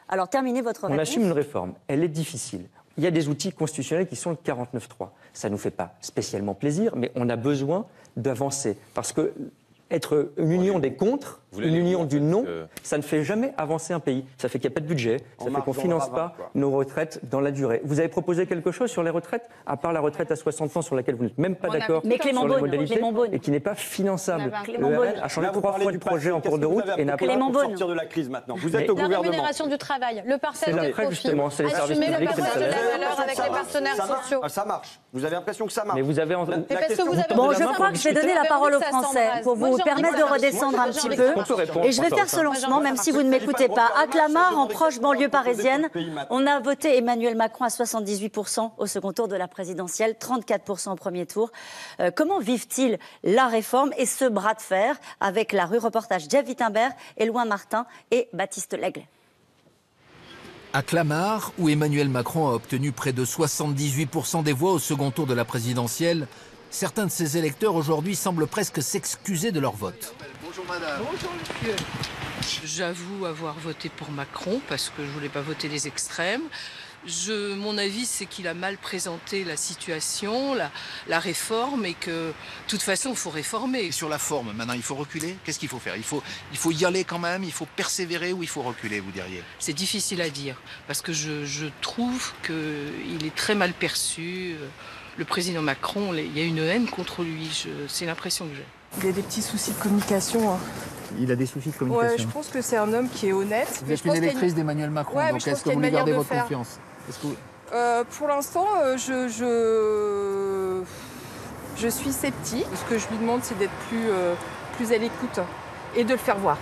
Alors, terminez votre réponse. On assume une réforme. Elle est difficile. Il y a des outils constitutionnels qui sont le 49.3. Ça ne nous fait pas spécialement plaisir, mais on a besoin d'avancer. Parce que être une union des contre, une union du non, ça ne fait jamais avancer un pays. Ça fait qu'il n'y a pas de budget, ça fait qu'on ne finance pas nos retraites dans la durée. Vous avez proposé quelque chose sur les retraites, à part la retraite à 60 ans sur laquelle vous n'êtes même pas d'accord sur les modalités et qui n'est pas finançable. Le RN a changé 3 fois de projet en cours de route et n'a pas pour sortir de la crise maintenant. Vous êtes au gouvernement. La rémunération du travail, le partage des profits, justement, c'est les services assumer le publics, partage de la valeur avec les partenaires sociaux. Ça marche. Vous avez l'impression que ça marche. Mais vous avez... Bon, je crois que je vais donner la parole aux Français pour vous permettre de redescendre un petit peu. Et je vais faire ce lancement, même si vous ne m'écoutez pas. À Clamart, en proche banlieue parisienne, on a voté Emmanuel Macron à 78% au second tour de la présidentielle, 34% au premier tour. Comment vivent-ils la réforme et ce bras de fer avec la rue reportage Jeff Wittenberg, Éloi Martin et Baptiste Lègle? À Clamart, où Emmanuel Macron a obtenu près de 78% des voix au second tour de la présidentielle, certains de ses électeurs aujourd'hui semblent presque s'excuser de leur vote. Bonjour madame. Bonjour monsieur. J'avoue avoir voté pour Macron parce que je ne voulais pas voter les extrêmes. Mon avis, c'est qu'il a mal présenté la situation, la réforme, et que, de toute façon, il faut réformer. Et sur la forme, maintenant, il faut reculer. Qu'est-ce qu'il faut faire? Il faut y aller quand même, il faut persévérer ou il faut reculer, vous diriez? C'est difficile à dire, parce que je trouve qu'il est très mal perçu. Le président Macron, il y a une haine contre lui, c'est l'impression que j'ai. Il y a des petits soucis de communication. Hein. Il a des soucis de communication. Ouais, je pense que c'est un homme qui est honnête. Vous êtes une électrice d'Emmanuel Macron, ouais, donc est-ce que vous lui gardez votre confiance? Pour l'instant, je suis sceptique. Ce que je lui demande, c'est d'être plus à l'écoute et de le faire voir.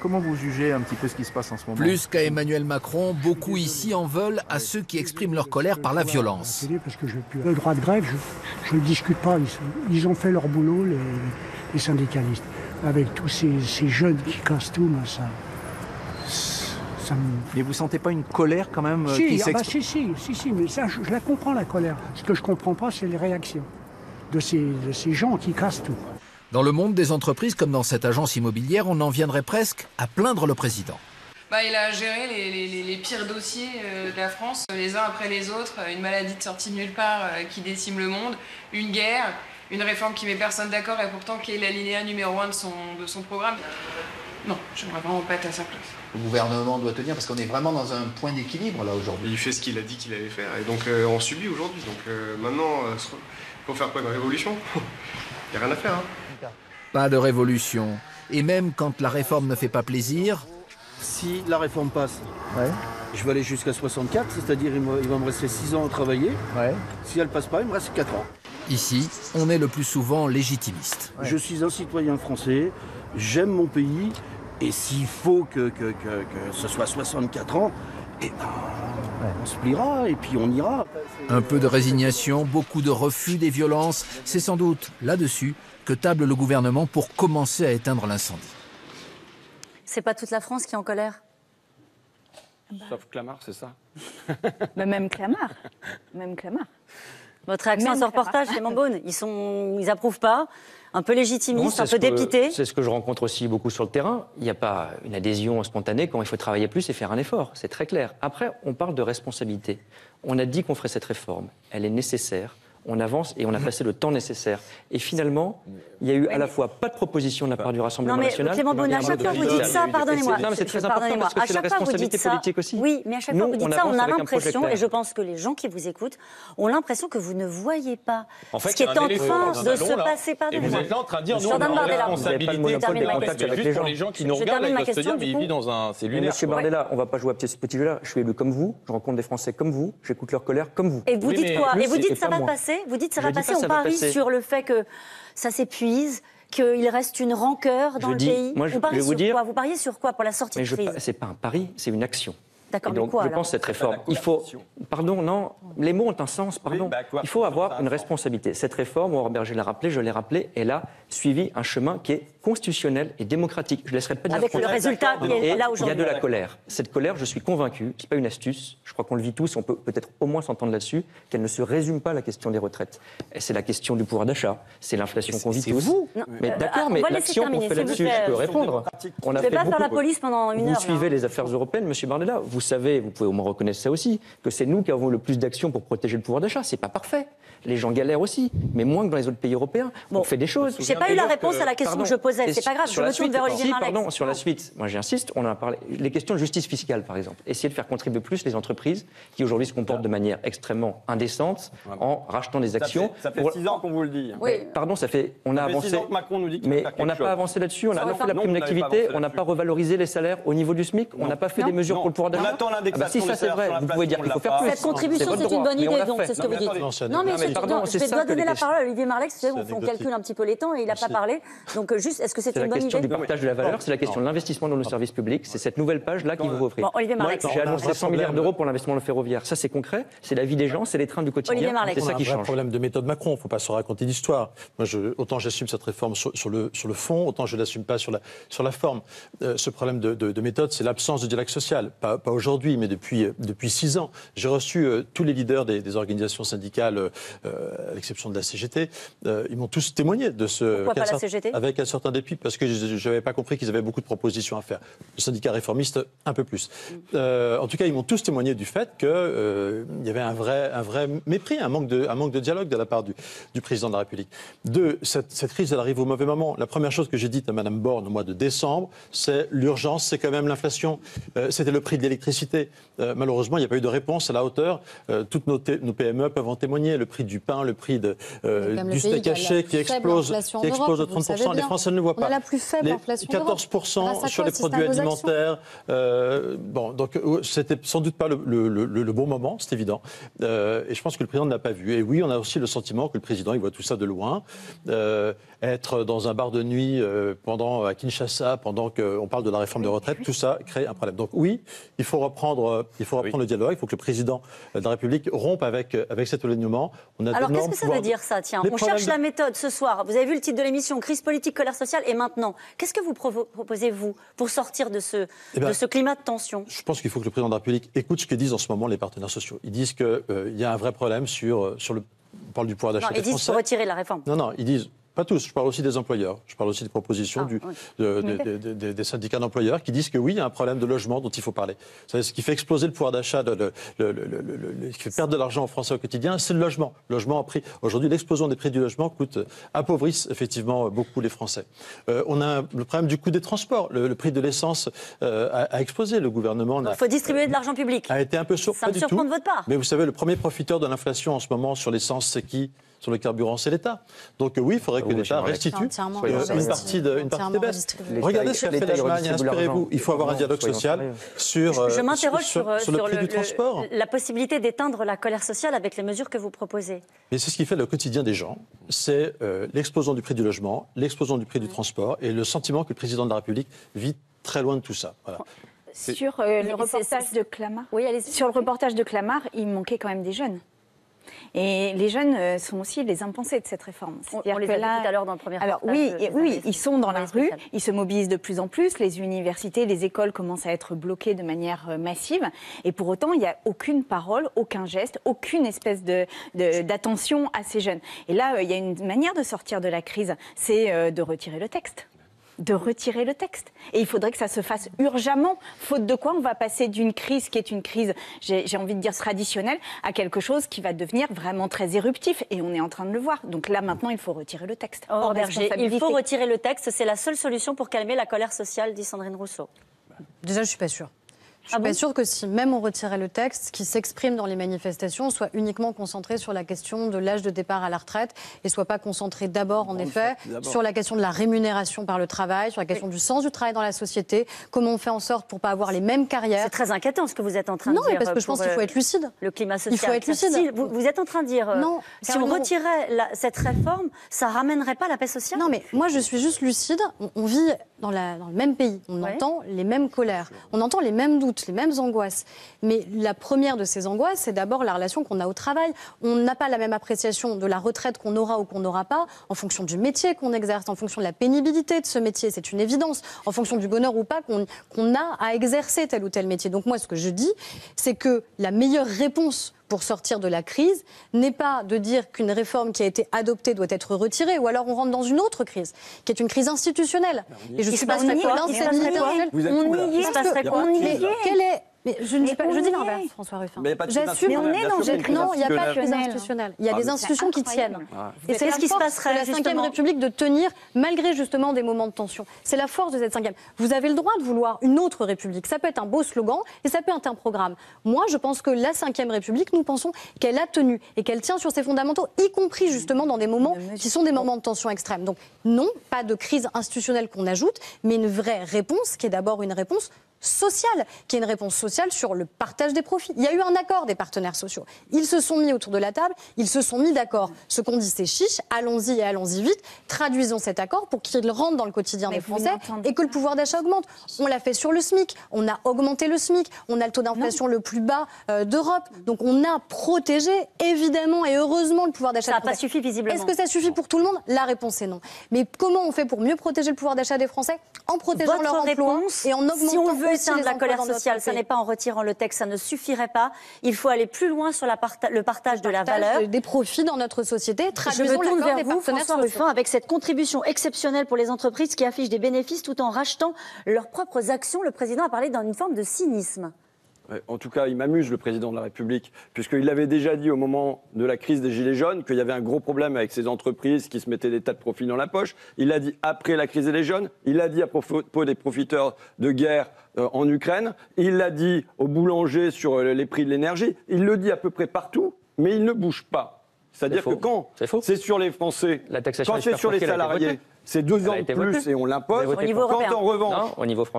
Comment vous jugez un petit peu ce qui se passe en ce moment? Plus qu'à Emmanuel Macron, beaucoup ici en veulent à ceux qui expriment leur colère par la violence. Parce que le droit de grève, je ne discute pas. Ils ont fait leur boulot, les syndicalistes. Avec tous ces jeunes qui cassent tout, moi, ça me... Mais vous sentez pas une colère quand même si, si, mais ça, je la comprends, la colère. Ce que je ne comprends pas, c'est les réactions de ces gens qui cassent tout. Dans le monde des entreprises, comme dans cette agence immobilière, on en viendrait presque à plaindre le président. Il a géré les pires dossiers de la France, les uns après les autres. Une maladie de sortie de nulle part qui décime le monde, une guerre, une réforme qui met personne d'accord et pourtant qui est l'alinéa numéro 1 de son programme. Non, j'aimerais vraiment pas être à sa place. Le gouvernement doit tenir parce qu'on est vraiment dans un point d'équilibre là aujourd'hui. Il fait ce qu'il a dit qu'il allait faire et donc on subit aujourd'hui. Donc maintenant, il faut faire quoi, une révolution? Il n'y a rien à faire. Hein. Pas de révolution. Et même quand la réforme ne fait pas plaisir... Si la réforme passe, je vais aller jusqu'à 64, c'est-à-dire il va me rester 6 ans à travailler. Si elle ne passe pas, il me reste 4 ans. Ici, on est le plus souvent légitimiste. Je suis un citoyen français, j'aime mon pays, et s'il faut que ce soit 64 ans, on se pliera et puis on ira. Un peu de résignation, beaucoup de refus des violences. C'est sans doute là-dessus que table le gouvernement pour commencer à éteindre l'incendie. C'est pas toute la France qui est en colère? Sauf Clamart, c'est ça? Même Clamart. Même Clamart. Votre réaction à ce reportage, Clément Beaune, ils approuvent pas, un peu légitimistes, un peu dépités. C'est ce que je rencontre aussi beaucoup sur le terrain. Il n'y a pas une adhésion spontanée quand il faut travailler plus et faire un effort, c'est très clair. Après, on parle de responsabilité. On a dit qu'on ferait cette réforme, elle est nécessaire. On avance et on a passé le temps nécessaire. Et finalement, il y a eu à la fois pas de proposition de la part du Rassemblement national. Clément Beaune, à chaque fois vous dites ça, pardonnez-moi. Non, mais c'est très important parce que c'est la responsabilité politique aussi. Oui, mais à chaque fois vous dites ça, on a l'impression, et je pense que les gens qui vous écoutent ont l'impression que vous ne voyez pas ce qui est en train de se passer. Et vous êtes là en train de dire, nous, on a une responsabilité juste pour les gens qui nous regardent et peuvent se dire, mais il vit dans un... C'est lunaire. Monsieur Bardella, on ne va pas jouer à ce petit jeu-là. Je suis élu comme vous, je rencontre des Français comme vous, j'écoute leur colère comme vous. Et vous dites quoi? Et vous dites ça va passer? Vous dites ça va passer, on parie sur le fait que ça s'épuise, qu'il reste une rancœur dans le pays. Moi, vous pariez sur quoi? Vous pariez sur quoi pour la sortie de crise? C'est pas un pari, c'est une action. D'accord, donc, je pense cette réforme, il faut... Pardon, non, les mots ont un sens, pardon. Il faut avoir une responsabilité. Cette réforme, Aurore Berger l'a rappelé, je l'ai rappelé, elle a suivi un chemin qui est constitutionnel et démocratique. Je ne laisserai pas dire... Avec le résultat qui est là aujourd'hui. Il y a de la colère. Cette colère, je suis convaincu, ce n'est pas une astuce, je crois qu'on le vit tous, on peut peut-être au moins s'entendre là-dessus, qu'elle ne se résume pas à la question des retraites. C'est la question du pouvoir d'achat, c'est l'inflation qu'on vit tous. Vous mais d'accord, mais l'action qu'on fait là-dessus, je peux répondre. On ne vais pas faire la police pendant une heure. Vous suivez les affaires européennes, monsieur Bardella, vous savez, vous pouvez au moins reconnaître ça aussi, que c'est nous qui avons le plus d'actions pour protéger le pouvoir d'achat. C'est pas parfait. Les gens galèrent aussi, mais moins que dans les autres pays européens. On fait des choses. J'ai pas eu la réponse à la question que je posais. C'est pas grave. Je me tourne vers Olivier Marleix. Pardon, sur la suite. Moi, j'insiste. On en a parlé. Les questions de justice fiscale, par exemple. Essayer de faire contribuer plus les entreprises qui aujourd'hui se comportent de manière extrêmement indécente en rachetant des actions. Ça fait 6 ans qu'on vous le dit. Oui. Pardon, ça fait. On a avancé. 6 ans que Macron nous dit qu'il mais on n'a pas avancé là-dessus. On n'a pas fait la prime d'activité. On n'a pas revalorisé les salaires au niveau du SMIC. On n'a pas fait des mesures pour le pouvoir d'achat. On attend l'indexation. Si ça c'est vrai, vous pouvez dire qu'il faut faire plus. Cette contribution, c'est une bonne idée, donc c'est ce que vous dites. Non, mais je dois donner la parole à Olivier Marleix. Vous savez, on calcule un petit peu les temps et n'a pas parlé. Donc juste, est-ce que c'est une bonne idée? C'est la question du partage de la valeur, c'est la question de l'investissement dans nos services publics. C'est cette nouvelle page-là qui vous offre. Olivier Marleix. J'ai annoncé 100 milliards d'euros pour l'investissement dans le ferroviaire. Ça, c'est concret. C'est la vie des gens, c'est les trains du quotidien. C'est ça qui change. Un problème de méthode Macron. Il ne faut pas se raconter d'histoire. Moi, autant j'assume cette réforme sur le fond, autant je ne l'assume pas sur la forme. Ce problème de méthode, c'est l'absence de dialogue social. Pas aujourd'hui, mais depuis 6 ans. J'ai reçu tous les leaders des organisations syndicales, à l'exception de la CGT. Ils m'ont tous témoigné de ce... Pourquoi pas la CGT? Avec un certain dépit, parce que je n'avais pas compris qu'ils avaient beaucoup de propositions à faire. Le syndicat réformiste, un peu plus. En tout cas, ils m'ont tous témoigné du fait qu'il y avait un vrai mépris, un manque de dialogue de la part du président de la République. Cette crise, elle arrive au mauvais moment. La première chose que j'ai dite à Mme Borne au mois de décembre, c'est l'urgence, c'est quand même l'inflation. C'était le prix de l'électricité. Malheureusement, il n'y a pas eu de réponse à la hauteur. Toutes nos PME peuvent en témoigner. Le prix du pain, le prix du steak haché qui explose de 30%. Les Français ne le voient pas. On a la plus faible inflation 14% sur les produits alimentaires. Donc c'était sans doute pas le bon moment, c'est évident. Et je pense que le président ne l'a pas vu. Et oui, on a aussi le sentiment que le président, il voit tout ça de loin. Être dans un bar de nuit à Kinshasa, pendant qu'on parle de la réforme de retraite, tout ça crée un problème. Donc oui, il faut reprendre le dialogue. Il faut que le président de la République rompe avec cet alignement. Alors qu'est-ce que ça veut dire ça? Tiens, on cherche la méthode ce soir. Vous avez vu le titre de l'émission, crise politique, colère sociale, et maintenant, qu'est-ce que vous proposez, vous, pour sortir de ce climat de tension? Je pense qu'il faut que le président de la République écoute ce que disent en ce moment les partenaires sociaux. Ils disent qu'il y a un vrai problème sur le... On parle du pouvoir d'achat des Français. Ils disent qu'il faut retirer la réforme. Non, ils disent... Pas tous, je parle aussi des employeurs. Je parle aussi des propositions des syndicats d'employeurs qui disent que oui, il y a un problème de logement dont il faut parler. C'est ce qui fait exploser le pouvoir d'achat, ce qui fait perdre de l'argent aux Français au quotidien, c'est le logement. Le logement a pris. Aujourd'hui, l'explosion des prix du logement appauvrissent effectivement beaucoup les Français. On a le problème du coût des transports. Le prix de l'essence a explosé. Le gouvernement il faut distribuer de l'argent public. A été un peu sourd. Ça me surprend de votre part. Mais vous savez, le premier profiteur de l'inflation en ce moment sur l'essence, c'est qui? Sur le carburant, c'est l'État. Donc oui, il faudrait que l'État restitue une partie des baisses. Regardez ce que fait l'Allemagne, inspirez-vous. Il faut avoir un dialogue social sur Je m'interroge sur le prix du transport. La possibilité d'éteindre la colère sociale avec les mesures que vous proposez. Mais c'est ce qui fait le quotidien des gens. C'est l'explosion du prix du logement, l'explosion du prix du transport et le sentiment que le président de la République vit très loin de tout ça. Voilà. Sur le reportage de Clamart, sur le reportage de Clamart, il manquait quand même des jeunes. Et les jeunes sont aussi les impensés de cette réforme. On les a vus tout à l'heure dans le premier reportage. Oui, ils sont dans la rue, ils se mobilisent de plus en plus, les universités, les écoles commencent à être bloquées de manière massive, et pour autant, il n'y a aucune parole, aucun geste, aucune espèce d'attention à ces jeunes. Et là, il y a une manière de sortir de la crise, c'est de retirer le texte. Et il faudrait que ça se fasse urgemment, faute de quoi on va passer d'une crise qui est une crise, j'ai envie de dire traditionnelle, à quelque chose qui va devenir vraiment très éruptif. Et on est en train de le voir. Donc là, maintenant, il faut retirer le texte. Aurore Bergé, il faut retirer le texte. C'est la seule solution pour calmer la colère sociale, dit Sandrine Rousseau. Déjà, je ne suis pas sûre. Je ne suis pas sûre que si même on retirait le texte, qui s'exprime dans les manifestations, soit uniquement concentré sur la question de l'âge de départ à la retraite et soit pas concentré d'abord, en effet, sur la question de la rémunération par le travail, sur la question du sens du travail dans la société, comment on fait en sorte pour ne pas avoir les mêmes carrières. C'est très inquiétant ce que vous êtes en train de dire. Non, parce que je pense qu'il faut être lucide. Le climat social. Il faut être lucide. Si, vous êtes en train de dire, si on retirait cette réforme, ça ne ramènerait pas la paix sociale? Non, mais moi je suis juste lucide. On vit dans le même pays, on entend les mêmes colères, on entend les mêmes doutes, les mêmes angoisses. Mais la première de ces angoisses, c'est d'abord la relation qu'on a au travail. On n'a pas la même appréciation de la retraite qu'on aura ou qu'on n'aura pas, en fonction du métier qu'on exerce, en fonction de la pénibilité de ce métier, c'est une évidence, en fonction du bonheur ou pas qu'on a à exercer tel ou tel métier. Donc moi, ce que je dis, c'est que la meilleure réponse pour sortir de la crise n'est pas de dire qu'une réforme qui a été adoptée doit être retirée, ou alors on rentre dans une autre crise, qui est une crise institutionnelle. Et je suis pas institutionnelle. On y est. Mais je ne dis pas, je dis l'inverse, François Ruffin. J'assume. Mais on est dans une crise. Non, il n'y a pas de crise institutionnelle. Il y a des institutions qui tiennent. Et c'est ce qui se passerait de la 5e République de tenir malgré justement des moments de tension. C'est la force de cette 5e. Vous avez le droit de vouloir une autre République. Ça peut être un beau slogan et ça peut être un programme. Moi, je pense que la 5e République, nous pensons qu'elle a tenu et qu'elle tient sur ses fondamentaux, y compris justement dans des moments qui sont des moments de tension extrême. Donc non, pas de crise institutionnelle qu'on ajoute, mais une vraie réponse qui est d'abord une réponse sociale, qui est une réponse sociale sur le partage des profits. Il y a eu un accord des partenaires sociaux. Ils se sont mis autour de la table, ils se sont mis d'accord. Ce qu'on dit, c'est chiche, allons-y et allons-y vite, traduisons cet accord pour qu'il rentre dans le quotidien des Français et que le pouvoir d'achat augmente. On l'a fait sur le SMIC, on a augmenté le SMIC, on a le taux d'inflation le plus bas d'Europe. Donc on a protégé, évidemment et heureusement, le pouvoir d'achat. Ça n'a pas suffi visiblement. Est-ce que ça suffit pour tout le monde? La réponse est non. Mais comment on fait pour mieux protéger le pouvoir d'achat des Français? En protégeant leur emploi et en augmentant si on veut éteindre la colère sociale, sociale, ça n'est pas en retirant le texte, ça ne suffirait pas. Il faut aller plus loin sur le partage de la valeur. Des profits dans notre société. Je me tourne vers vous, François Ruffin, avec cette contribution exceptionnelle pour les entreprises qui affichent des bénéfices tout en rachetant leurs propres actions. Le président a parlé d'une forme de cynisme. En tout cas, il m'amuse, le président de la République, puisqu'il avait déjà dit au moment de la crise des Gilets jaunes qu'il y avait un gros problème avec ces entreprises qui se mettaient des tas de profits dans la poche. Il l'a dit après la crise des jaunes, il l'a dit à propos des profiteurs de guerre en Ukraine, il l'a dit aux boulangers sur les prix de l'énergie, il le dit à peu près partout, mais il ne bouge pas. C'est-à-dire que quand c'est sur les Français, quand c'est sur les salariés, c'est 2 ans de plus et on l'impose.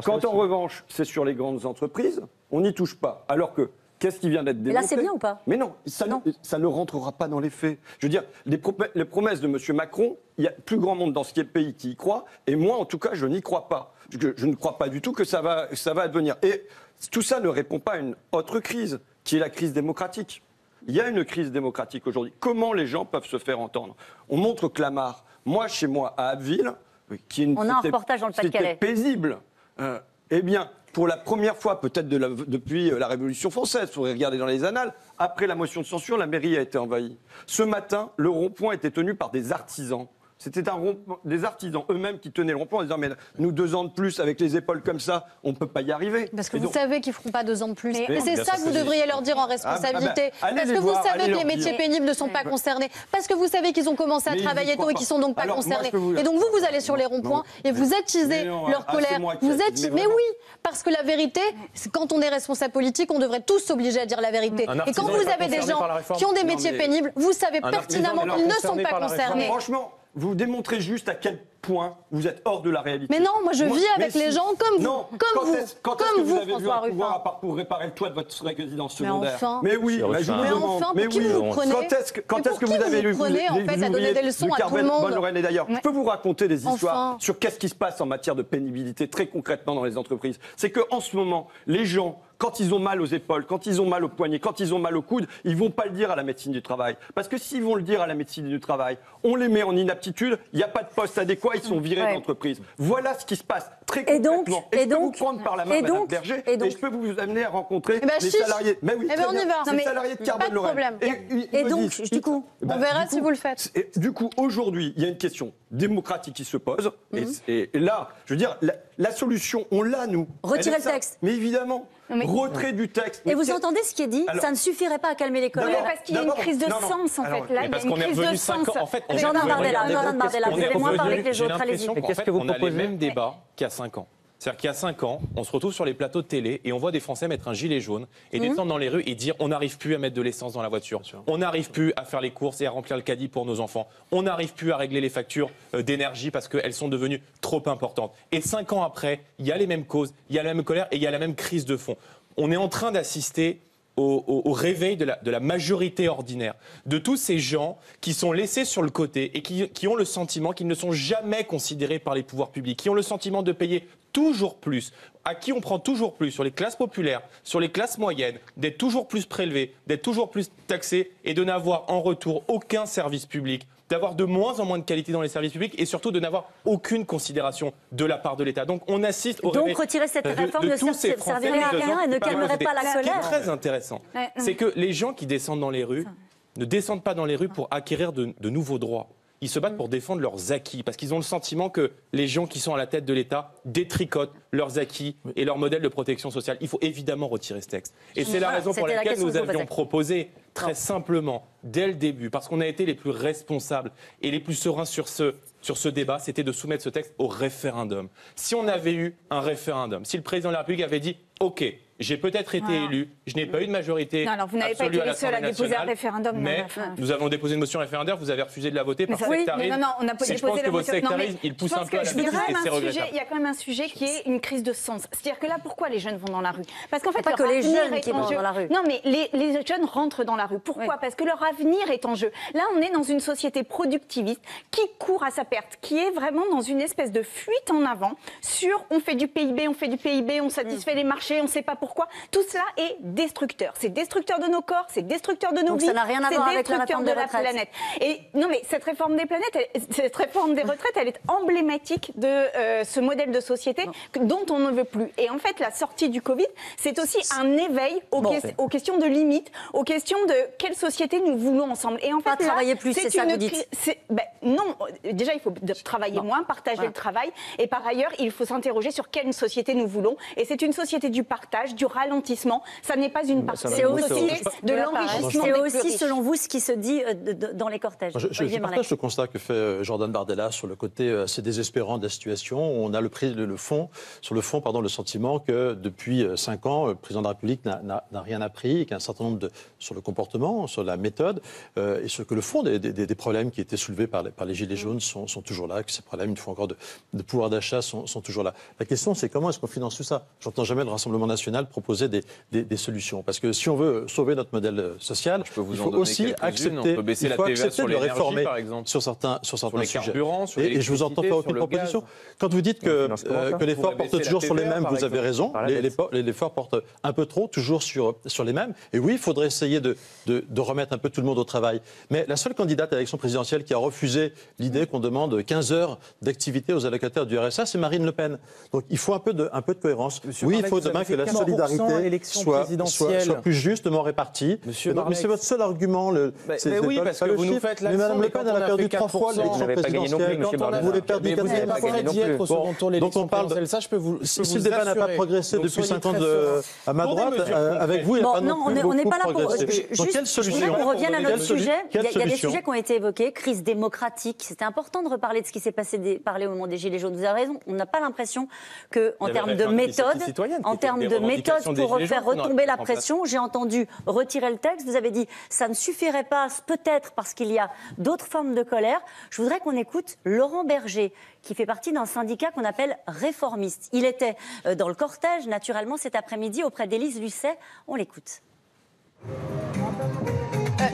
Quand en revanche, c'est sur les grandes entreprises, on n'y touche pas. Alors que, qu'est-ce qui vient d'être démontré? Là, c'est bien ou pas? Mais non, ça ne rentrera pas dans les faits. Je veux dire, les promesses de M. Macron, il y a plus grand monde dans ce pays qui y croit, et moi, en tout cas, je n'y crois pas. Je ne crois pas du tout que ça va advenir. Et tout ça ne répond pas à une autre crise, qui est la crise démocratique. Il y a une crise démocratique aujourd'hui. Comment les gens peuvent se faire entendre? On montre Clamart. Moi, chez moi, à Abbeville, qui est une on a un reportage dans le Pas-de-Calais. Paisible, eh bien, pour la première fois, peut-être depuis la Révolution française, il faudrait regarder dans les annales, après la motion de censure, la mairie a été envahie. Ce matin, le rond-point était tenu par des artisans. C'était des artisans eux-mêmes qui tenaient le rond-point en disant « Mais nous, 2 ans de plus, avec les épaules comme ça, on ne peut pas y arriver. » Parce que vous savez qu'ils ne feront pas 2 ans de plus. Et c'est ça que vous devriez leur dire en responsabilité. Parce que vous savez que les métiers pénibles ne sont pas concernés. Parce que vous savez qu'ils ont commencé à travailler tôt et qu'ils ne sont donc pas concernés. Et donc vous allez sur les ronds-points et vous attisez leur colère. Mais oui, parce que la vérité, quand on est responsable politique, on devrait tous s'obliger à dire la vérité. Et quand vous avez des gens qui ont des métiers pénibles, vous savez pertinemment qu'ils ne sont pas concernés. Franchement, vous démontrez juste à quel point vous êtes hors de la réalité. Mais non, moi je vis avec les gens comme vous. Quand est-ce que vous avez vu un pouvoir à part pour réparer le toit de votre résidence secondaire? Mais oui, je vous demande. Mais oui, quand est-ce que vous avez lu de Carmen Bonne-Lorraine et d'ailleurs, je peux vous raconter des histoires sur qu'est-ce qui se passe en matière de pénibilité très concrètement dans les entreprises. C'est qu'en ce moment, les gens, quand ils ont mal aux épaules, quand ils ont mal aux poignets, quand ils ont mal aux coudes, ils ne vont pas le dire à la médecine du travail. Parce que s'ils vont le dire à la médecine du travail, on les met en inaptitude, il n'y a pas de poste adéquat, ils sont virés de l'entreprise. Voilà ce qui se passe très concrètement. Et je peux vous prendre par la main, Madame Berger, et je peux vous amener à rencontrer les salariés. Mais oui, on y va. Les salariés de Carmen Lorraine. Et donc, du coup, on verra si vous le faites. Du coup, aujourd'hui, il y a une question démocratique qui se pose. Et là, je veux dire, la solution, on l'a, nous. Retirer le texte. Mais évidemment. Retrait du texte. Et vous entendez ce qui est dit? Ça ne suffirait pas à calmer les colères. Parce qu'il y a une crise de sens, en fait. Là, il y a une crise de sens. Jordan Bardella, vous avez moins parlé que les autres. Allez-y. Qu'est-ce que vous proposez? On a les mêmes débats qu'il y a 5 ans. C'est-à-dire qu'il y a 5 ans, on se retrouve sur les plateaux de télé et on voit des Français mettre un gilet jaune et descendre dans les rues et dire on n'arrive plus à mettre de l'essence dans la voiture, on n'arrive plus à faire les courses et à remplir le caddie pour nos enfants, on n'arrive plus à régler les factures d'énergie parce qu'elles sont devenues trop importantes. Et 5 ans après, il y a les mêmes causes, il y a la même colère et il y a la même crise de fond. On est en train d'assister au réveil de la majorité ordinaire, de tous ces gens qui sont laissés sur le côté et qui ont le sentiment qu'ils ne sont jamais considérés par les pouvoirs publics, qui ont le sentiment de payer toujours plus, à qui on prend toujours plus, sur les classes populaires, sur les classes moyennes, d'être toujours plus prélevés, d'être toujours plus taxés et de n'avoir en retour aucun service public, d'avoir de moins en moins de qualité dans les services publics et surtout de n'avoir aucune considération de la part de l'État. Donc on assiste au réveil retirer cette réforme ne servirait à rien et ne calmerait pas la colère. Ce qui est très intéressant, c'est que les gens qui descendent dans les rues ne descendent pas dans les rues pour acquérir de nouveaux droits. Ils se battent pour défendre leurs acquis, parce qu'ils ont le sentiment que les gens qui sont à la tête de l'État détricotent leurs acquis et leur modèle de protection sociale. Il faut évidemment retirer ce texte. Et c'est la raison pour laquelle nous avions proposé, très simplement, dès le début, parce qu'on a été les plus responsables et les plus sereins sur ce débat, c'était de soumettre ce texte au référendum. Si on avait eu un référendum, si le président de la République avait dit « Ok, J'ai peut-être été élu, je n'ai pas eu de majorité. Non, alors vous n'avez pas été les seuls à déposer un référendum. Mais nous avons déposé une motion référendaire, vous avez refusé de la voter par sectarisme. Non, on n'a pas déposé la motion. Je pense que votre sectarisme, il pousse un peu à la politique et c'est regrettable. Il y a quand même un sujet qui est une crise de sens. C'est-à-dire que là, pourquoi les jeunes vont dans la rue? Parce qu'en fait, pas que les jeunes qui vont dans la rue. Non, mais les jeunes rentrent dans la rue. Pourquoi? Parce que leur avenir est en jeu. Là, on est dans une société productiviste qui court à sa perte, qui est vraiment dans une espèce de fuite en avant sur on fait du PIB, on satisfait les marchés, on ne sait pas pourquoi. Tout cela est destructeur. C'est destructeur de nos corps, c'est destructeur de nos vies, ça n'a rien à voir avec la réforme de des la retraites. planète. Et non, mais cette réforme des retraites, elle est emblématique de ce modèle de société dont on ne veut plus. Et en fait, la sortie du Covid, c'est aussi un éveil aux questions de limites, aux questions de quelle société nous voulons ensemble. Et en fait, travailler plus, c'est ça que vous dites. Non, déjà, il faut travailler moins, partager le travail. Et par ailleurs, il faut s'interroger sur quelle société nous voulons. Et c'est une société du partage, du ralentissement. Ça n'est pas une partie de l'enrichissement. C'est aussi, selon vous, ce qui se dit dans les cortèges. Je partage ce constat que fait Jordan Bardella sur le côté assez désespérant de la situation. On a le sentiment que depuis 5 ans, le président de la République n'a rien appris, et qu'un certain nombre sur le comportement, sur la méthode, et ce que le fond des problèmes qui étaient soulevés par les Gilets jaunes sont toujours là, que ces problèmes, une fois encore, de pouvoir d'achat sont toujours là. La question, c'est comment est-ce qu'on finance tout ça? J'entends jamais le Rassemblement national proposer des solutions. Parce que si on veut sauver notre modèle social, il faut aussi accepter de le réformer sur certains sujets. Et je vous entends faire aucune proposition. Quand vous dites que l'effort porte toujours sur les mêmes, vous avez raison. L'effort porte un peu trop, toujours sur les mêmes. Et oui, il faudrait essayer de remettre un peu tout le monde au travail. Mais la seule candidate à l'élection présidentielle qui a refusé l'idée qu'on demande 15 heures d'activité aux allocataires du RSA, c'est Marine Le Pen. Donc il faut un peu de cohérence. Oui, il faut demain que la solidarité soit plus justement répartie. Mais c'est votre seul argument. Mais oui, parce que vous nous faites l'accent. Mais Mme Le Pen, elle a perdu 3 fois l'élection présidentielle. Vous voulez perdre 4e fois. Donc on parle de ça. Si le débat n'a pas progressé depuis 5 ans à ma droite, avec vous, il n'y a pas non plus beaucoup progressé. Donc quelle solution? On revient à notre sujet. Il y a des sujets qui ont été évoqués. Crise démocratique. C'était important de reparler de ce qui s'est passé au moment des Gilets jaunes. Vous avez raison. On n'a pas l'impression qu'en termes de méthode, pour faire retomber la pression, j'ai entendu retirer le texte. Vous avez dit ça ne suffirait pas, peut-être parce qu'il y a d'autres formes de colère. Je voudrais qu'on écoute Laurent Berger, qui fait partie d'un syndicat qu'on appelle réformiste. Il était dans le cortège, naturellement, cet après-midi, auprès d'Élise Lucet. On l'écoute.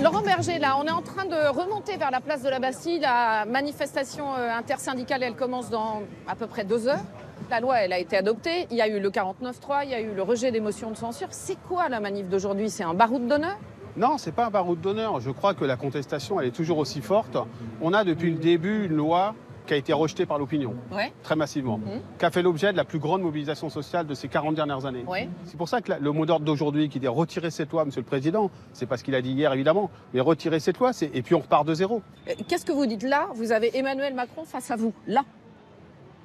Laurent Berger, là, on est en train de remonter vers la place de la Bastille. La manifestation intersyndicale, elle commence dans à peu près 2 heures. La loi, elle a été adoptée. Il y a eu le 49.3, il y a eu le rejet des motions de censure. C'est quoi la manif d'aujourd'hui? C'est un baroud d'honneur? Non, c'est pas un baroud d'honneur. Je crois que la contestation, elle est toujours aussi forte. On a depuis le début une loi qui a été rejetée par l'opinion, très massivement, qui a fait l'objet de la plus grande mobilisation sociale de ces 40 dernières années. C'est pour ça que le mot d'ordre d'aujourd'hui qui dit retirer cette loi, Monsieur le Président, c'est pas ce qu'il a dit hier évidemment, mais retirer cette loi, et puis on repart de zéro. Qu'est-ce que vous dites là? Vous avez Emmanuel Macron face à vous, là.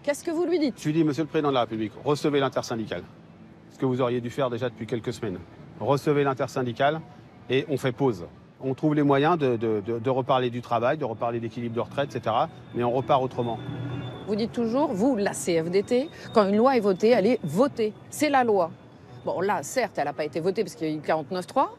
Qu'est-ce que vous lui dites? Je lui dis, Monsieur le Président de la République, recevez l'intersyndicale. Ce que vous auriez dû faire déjà depuis quelques semaines. Recevez l'intersyndicale et on fait pause. On trouve les moyens de reparler du travail, de reparler d'équilibre de retraite, etc. Mais on repart autrement. Vous dites toujours, vous, la CFDT, quand une loi est votée, elle est votée. C'est la loi. Bon, là, certes, elle n'a pas été votée parce qu'il y a eu 49.3,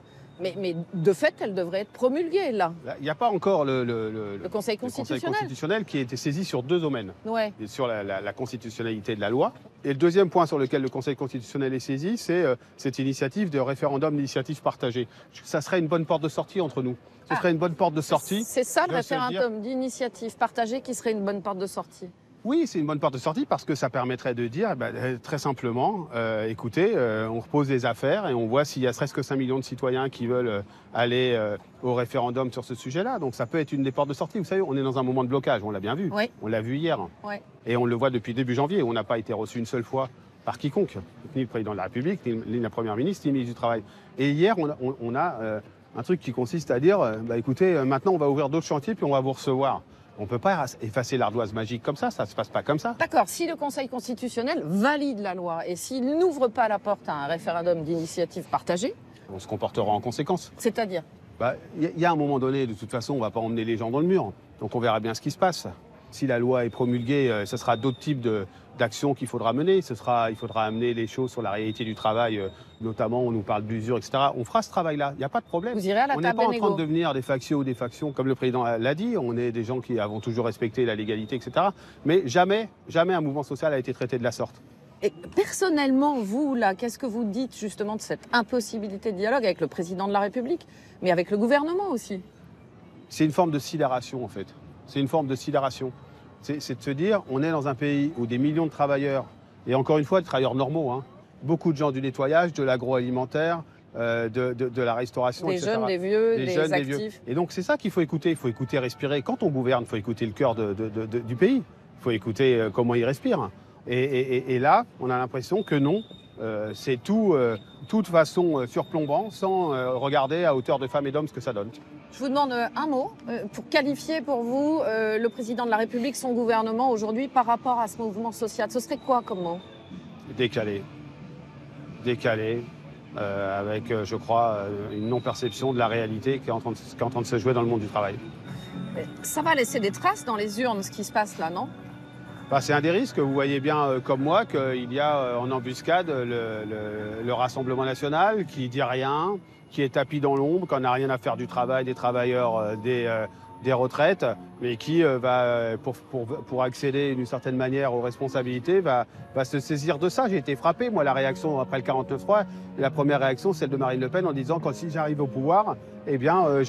mais de fait, elle devrait être promulguée, là. Il n'y a pas encore le Conseil constitutionnel qui a été saisi sur 2 domaines. Ouais. Sur la constitutionnalité de la loi. Et le deuxième point sur lequel le Conseil constitutionnel est saisi, c'est cette initiative de référendum d'initiative partagée. Ça serait une bonne porte de sortie entre nous. Ce serait une bonne porte de sortie. C'est ça le référendum d'initiative partagée qui serait une bonne porte de sortie? Oui, c'est une bonne porte de sortie parce que ça permettrait de dire, très simplement, écoutez, on repose les affaires et on voit s'il y a presque 5 millions de citoyens qui veulent aller au référendum sur ce sujet-là. Donc ça peut être une des portes de sortie. Vous savez, on est dans un moment de blocage, on l'a bien vu. Oui. On l'a vu hier. Oui. Et on le voit depuis début janvier. On n'a pas été reçu une seule fois par quiconque, ni le président de la République, ni la Première ministre, ni le ministre du Travail. Et hier, on a un truc qui consiste à dire, écoutez, maintenant on va ouvrir d'autres chantiers puis on va vous recevoir. On ne peut pas effacer l'ardoise magique comme ça ne se passe pas comme ça. D'accord, si le Conseil constitutionnel valide la loi et s'il n'ouvre pas la porte à un référendum d'initiative partagée... On se comportera en conséquence. C'est-à-dire? Y a un moment donné, de toute façon, on ne va pas emmener les gens dans le mur. Donc on verra bien ce qui se passe. si la loi est promulguée, ce sera d'autres types d'actions qu'il faudra mener. Il faudra amener les choses sur la réalité du travail, notamment on nous parle d'usure, etc. On fera ce travail-là, il n'y a pas de problème. Vous irez à la on n'est table pas en des train de négos. devenir des factions ou des factions, comme le président l'a dit. On est des gens qui avons toujours respecté la légalité, etc. Mais jamais un mouvement social a été traité de la sorte. Et personnellement, vous, là, qu'est-ce que vous dites justement de cette impossibilité de dialogue avec le président de la République, mais avec le gouvernement aussi? C'est une forme de sidération, en fait. C'est une forme de sidération. C'est de se dire, on est dans un pays où des millions de travailleurs, et encore une fois, des travailleurs normaux, hein, beaucoup de gens du nettoyage, de l'agroalimentaire, de la restauration, des etc. jeunes, des vieux, des jeunes, actifs. des vieux. Et donc c'est ça qu'il faut écouter. Il faut écouter, respirer. Quand on gouverne, il faut écouter le cœur du pays. Il faut écouter comment il respire. Et là, on a l'impression que non, c'est tout, toute façon surplombant, sans regarder à hauteur de femmes et d'hommes ce que ça donne. Je vous demande un mot pour qualifier pour vous le président de la République, son gouvernement aujourd'hui par rapport à ce mouvement social. Ce serait quoi comme mot? Décalé, avec, je crois, une non-perception de la réalité qui est en train de se jouer dans le monde du travail. Ça va laisser des traces dans les urnes, ce qui se passe là, non? C'est un des risques. Vous voyez bien, comme moi, qu'il y a en embuscade le Rassemblement national qui dit rien, qui est tapis dans l'ombre, qui n'a rien à faire du travail des travailleurs des retraites, mais qui va, pour accéder d'une certaine manière aux responsabilités, va se saisir de ça. J'ai été frappé, moi, la réaction après le 49.3, la première réaction, celle de Marine Le Pen, en disant si j'arrive au pouvoir, eh bien,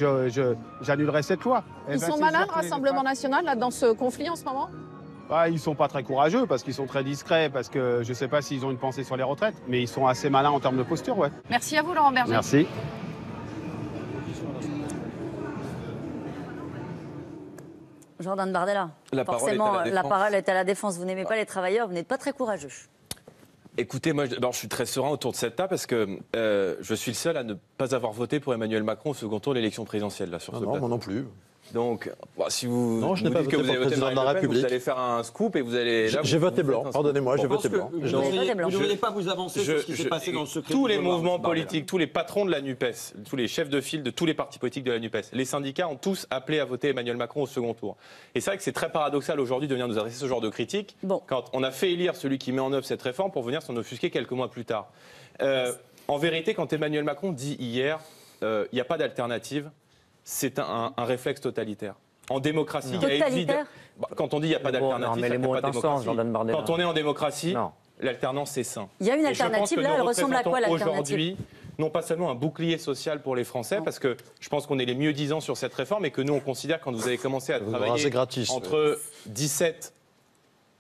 j'annulerai cette loi. Ils sont malins, le Rassemblement national, là, dans ce conflit en ce moment? Ils ne sont pas très courageux parce qu'ils sont très discrets, parce que je ne sais pas s'ils ont une pensée sur les retraites, mais ils sont assez malins en termes de posture, ouais. Merci à vous, Laurent Berger. Merci. Jordan Bardella, forcément, la parole est à la défense. Vous n'aimez pas les travailleurs, vous n'êtes pas très courageux. Écoutez, moi, je suis très serein autour de cette table parce que je suis le seul à ne pas avoir voté pour Emmanuel Macron au second tour de l'élection présidentielle. Là, sur ce plateau. Moi non plus. Donc, si vous, non, je n'ai pas dites que vous avez voté président de la Marine Le Pen, République. vous allez faire un scoop et vous allez... J'ai voté blanc, pardonnez-moi, j'ai voté blanc. Vous ne devriez pas vous avancer sur ce qui s'est passé dans le secret. Tous les mouvements politiques, tous les patrons de la NUPES, tous les chefs de file de tous les partis politiques de la NUPES, les syndicats ont tous appelé à voter Emmanuel Macron au second tour. Et c'est vrai que c'est très paradoxal aujourd'hui de venir nous adresser ce genre de critiques quand on a fait élire celui qui met en œuvre cette réforme pour venir s'en offusquer quelques mois plus tard. En vérité, quand Emmanuel Macron dit hier il n'y a pas d'alternative, c'est un réflexe totalitaire. En démocratie, il y a évidemment. Quand on dit il n'y a pas d'alternative, il n'y a pas de démocratie. Quand on est en démocratie, l'alternance c'est sain. Il y a une alternative là, elle ressemble à quoi l'alternative? Aujourd'hui, non pas seulement un bouclier social pour les Français, parce que je pense qu'on est les mieux-disants sur cette réforme et que nous on considère quand vous avez commencé à travailler entre 17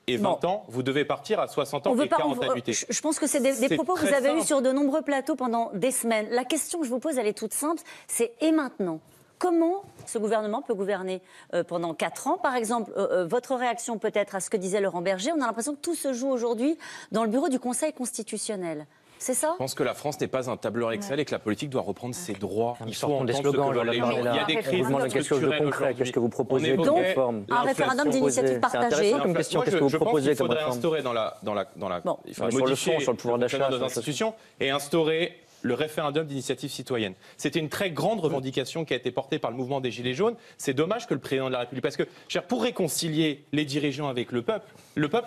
et 20 ans, vous devez partir à 60 ans et 40 annuités. Je pense que c'est des propos que vous avez eus sur de nombreux plateaux pendant des semaines. La question que je vous pose, elle est toute simple, c'est et maintenant? Comment ce gouvernement peut gouverner pendant 4 ans? Par exemple, votre réaction peut-être à ce que disait Laurent Berger, on a l'impression que tout se joue aujourd'hui dans le bureau du Conseil constitutionnel. C'est ça? Je pense que la France n'est pas un tableur Excel et que la politique doit reprendre ses droits. Il faut entendre des slogans. Il y a des crises quelque chose de concret. Qu'est-ce que vous proposez comme réforme? Un référendum d'initiative partagée. C'est intéressant comme question. Qu'est-ce que vous proposez comme réforme? Il faudrait instaurer modifier sur le pouvoir d'achat de nos institutions et instaurer le référendum d'initiative citoyenne. C'était une très grande revendication qui a été portée par le mouvement des Gilets jaunes. C'est dommage que le président de la République... Parce que, pour réconcilier les dirigeants avec le peuple,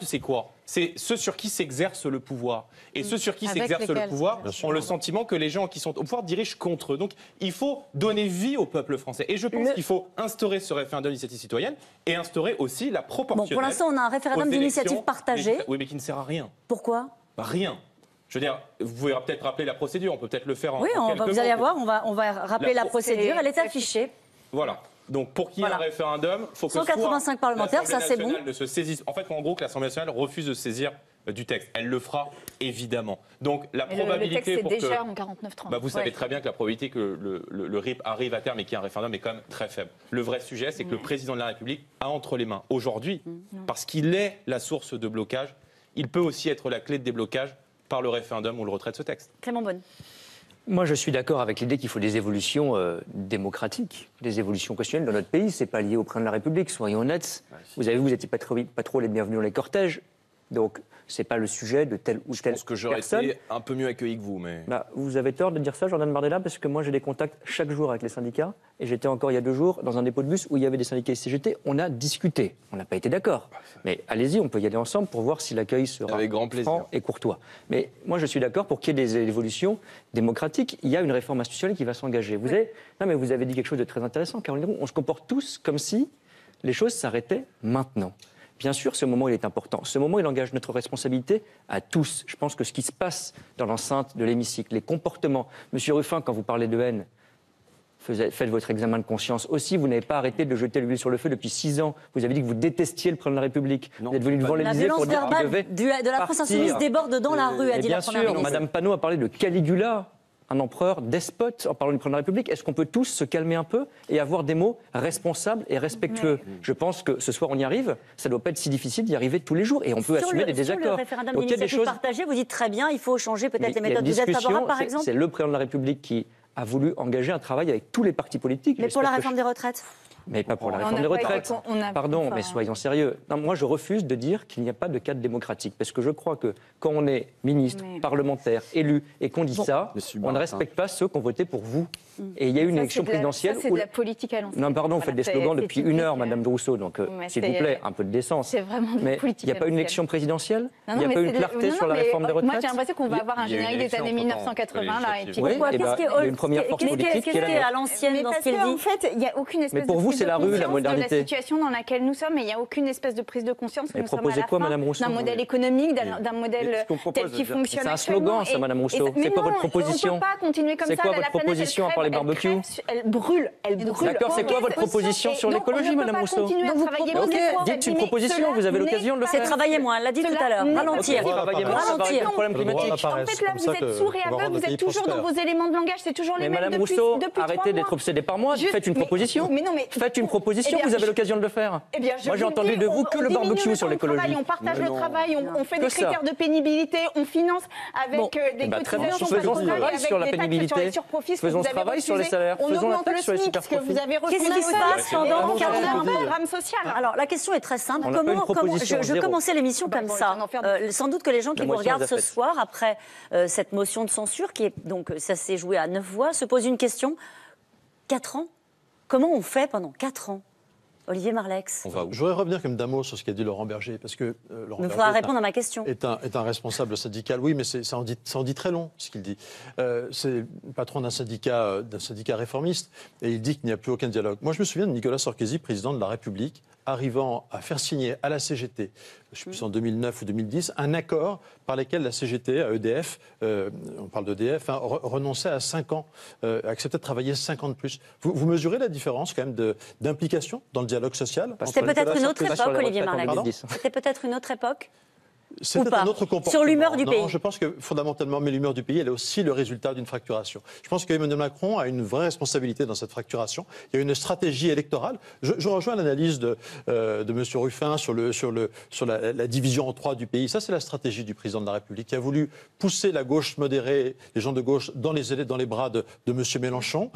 c'est quoi? C'est ceux sur qui s'exerce le pouvoir. Et ceux sur qui s'exerce le pouvoir ont le sentiment que les gens qui sont au pouvoir dirigent contre eux. Donc, il faut donner vie au peuple français. Et je pense qu'il faut instaurer ce référendum d'initiative citoyenne et instaurer aussi la proportionnelle. Pour l'instant, on a un référendum d'initiative partagée. Oui, mais qui ne sert à rien. Pourquoi? Rien. Je veux dire, vous pouvez peut-être rappeler la procédure, on peut peut-être le faire en quelques mots. Vous allez voir, on va rappeler la procédure, elle est affichée. Voilà. Donc pour qu'il y ait un référendum, il faut que 185 parlementaires, ça c'est bon. En fait, en gros, que l'Assemblée nationale refuse de se saisir du texte. Elle le fera, évidemment. Donc la probabilité le texte est déjà en 49.3. Vous savez très bien que la probabilité que le RIP arrive à terme et qu'il y ait un référendum est quand même très faible. Le vrai sujet, c'est que le président de la République a entre les mains, aujourd'hui, parce qu'il est la source de blocage, il peut aussi être la clé de déblocage par le référendum ou le retrait de ce texte. Clément Beaune. Moi, je suis d'accord avec l'idée qu'il faut des évolutions démocratiques, des évolutions constitutionnelles dans notre pays. C'est pas lié au président de la République, soyons honnêtes. Vous avez vu, vous n'étiez pas trop les bienvenus dans les cortèges. Donc, c'est pas le sujet de telle ou telle personne. Je pense que j'aurais été un peu mieux accueilli que vous, mais... Vous avez tort de dire ça, Jordan Bardella, parce que moi j'ai des contacts chaque jour avec les syndicats, et j'étais encore il y a 2 jours dans un dépôt de bus où il y avait des syndicats CGT, on a discuté, on n'a pas été d'accord. Mais allez-y, on peut y aller ensemble pour voir si l'accueil sera avec grand plaisir. Franc et courtois. Mais moi je suis d'accord pour qu'il y ait des évolutions démocratiques, il y a une réforme institutionnelle qui va s'engager. Vous avez dit quelque chose de très intéressant, Caroline Roux, on se comporte tous comme si les choses s'arrêtaient maintenant. Bien sûr, ce moment, il est important. Ce moment, il engage notre responsabilité à tous. Je pense que ce qui se passe dans l'enceinte de l'hémicycle, les comportements... Monsieur Ruffin, quand vous parlez de haine, faites votre examen de conscience. Aussi, vous n'avez pas arrêté de jeter l'huile sur le feu depuis 6 ans. Vous avez dit que vous détestiez le président de la République. Vous êtes venu devant l'Élysée pour dire qu'il devait de la France insoumise déborde dans la rue, a dit la Première ministre. Bien sûr, Madame Panot a parlé de Caligula, un empereur despote en parlant du président de la République. Est-ce qu'on peut tous se calmer un peu et avoir des mots responsables et respectueux ? Je pense que ce soir on y arrive. Ça ne doit pas être si difficile d'y arriver tous les jours et on peut assumer des désaccords. Sur le référendum d'initiative partagée, vous dites très bien, il faut changer peut-être les méthodes. Vous êtes favorable par exemple ? C'est le président de la République qui a voulu engager un travail avec tous les partis politiques. Mais pour la réforme des retraites ? Mais pas pour la réforme des retraites. Pardon, mais soyons sérieux. Non, moi, je refuse de dire qu'il n'y a pas de cadre démocratique. Parce que je crois que quand on est ministre, parlementaire, élu, et qu'on dit ça, on ne respecte pas ceux qui ont voté pour vous. Et il y a eu une élection présidentielle... Ça, c'est de la politique à l'ancienne. Non, pardon, vous faites des slogans depuis 1 heure, Madame Rousseau. Donc, s'il vous plaît, un peu de décence. C'est vraiment de la politique. Il n'y a pas eu une élection présidentielle ? Il n'y a mais pas eu une clarté sur la réforme des retraites ? Moi, j'ai l'impression qu'on va avoir un générique des années 1980. Là, et puis pourquoi ? Il y a une première force politique qui est à l'ancienne dans ce qu'il dit. En fait, il n'y a aucune espèce mais pour vous, c'est la rue, la modernité. De la situation dans laquelle nous sommes, et il n'y a aucune espèce de prise de conscience que nous sommes à la quoi, Madame Rousseau, d'un modèle économique, d'un modèle tel qui fonctionne. C'est un slogan, ça, Madame Rousseau. C'est quoi votre proposition ? On ne peut pas continuer comme ça. C'est quoi votre proposition à part les barbecues ? Elle brûle. D'accord, c'est quoi votre proposition sur l'écologie, Madame Rousseau ? Ok, dites une proposition, vous avez l'occasion de le faire. C'est travailler moins, elle l'a dit tout à l'heure. Ralentir. Ralentir. Problème climatique. En fait, là, vous êtes sourd et aveugle, vous êtes toujours dans vos éléments de langage, c'est toujours les mêmes depuis 3 mois. Madame Rousseau, arrêtez d'être obsédée par moi, faites une proposition. Faites une proposition, vous avez l'occasion de le faire. Moi, j'ai entendu de vous que le barbecue sur l'écologie. On partage le travail, on fait des critères de pénibilité, on finance avec des cotisations. Faisons ce travail sur la pénibilité. Faisons ce travail sur les salaires. Faisons la taxe sur les superprofits. Qu'est-ce qui se passe pendant 40 ans ? Programme social. Alors, la question est très simple. Je commençais l'émission comme ça. Sans doute que les gens qui vous regardent ce soir, après cette motion de censure, qui est donc, ça s'est joué à 9 voix, se posent une question. 4 ans ? Comment on fait pendant 4 ans ? Olivier Marleix. Je voudrais revenir comme d'un mot sur ce qu'a dit Laurent Berger, parce que Laurent Berger faudra répondre à ma question. Est un responsable syndical, oui, mais ça en dit très long, ce qu'il dit. C'est le patron d'un syndicat réformiste, et il dit qu'il n'y a plus aucun dialogue. Moi, je me souviens de Nicolas Sarkozy, président de la République, arrivant à faire signer à la CGT, je ne sais plus en 2009 ou 2010, un accord par lequel la CGT, à EDF, on parle d'EDF, renonçait à 5 ans, acceptait de travailler 5 ans de plus. Vous mesurez la différence quand même d'implication dans le dialogue social ? C'était peut-être une autre époque, Olivier Marleix. C'était peut-être une autre époque ? C'est un autre comportement. Sur l'humeur du pays. Non, je pense que fondamentalement, mais l'humeur du pays, elle est aussi le résultat d'une fracturation. Je pense qu'Emmanuel Macron a une vraie responsabilité dans cette fracturation. Il y a une stratégie électorale. Je rejoins l'analyse de M. Ruffin sur la division en 3 du pays. Ça, c'est la stratégie du président de la République qui a voulu pousser la gauche modérée, les gens de gauche, dans les bras de M. Mélenchon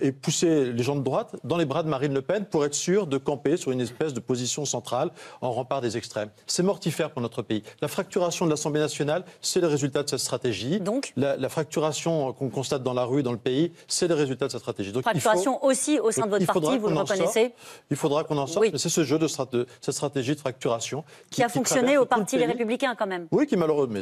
et pousser les gens de droite dans les bras de Marine Le Pen pour être sûr de camper sur une espèce de position centrale en rempart des extrêmes. C'est mortifère pour notre pays. La fracturation de l'Assemblée nationale, c'est le résultat de cette stratégie. Donc la fracturation qu'on constate dans la rue, dans le pays, c'est le résultat de cette stratégie. Donc, fracturation aussi au sein de votre parti, vous le reconnaissez ? Il faudra qu'on en sorte, mais c'est ce jeu de cette stratégie de fracturation qui a fonctionné au Parti Les Républicains quand même. Oui, qui est malheureux, mais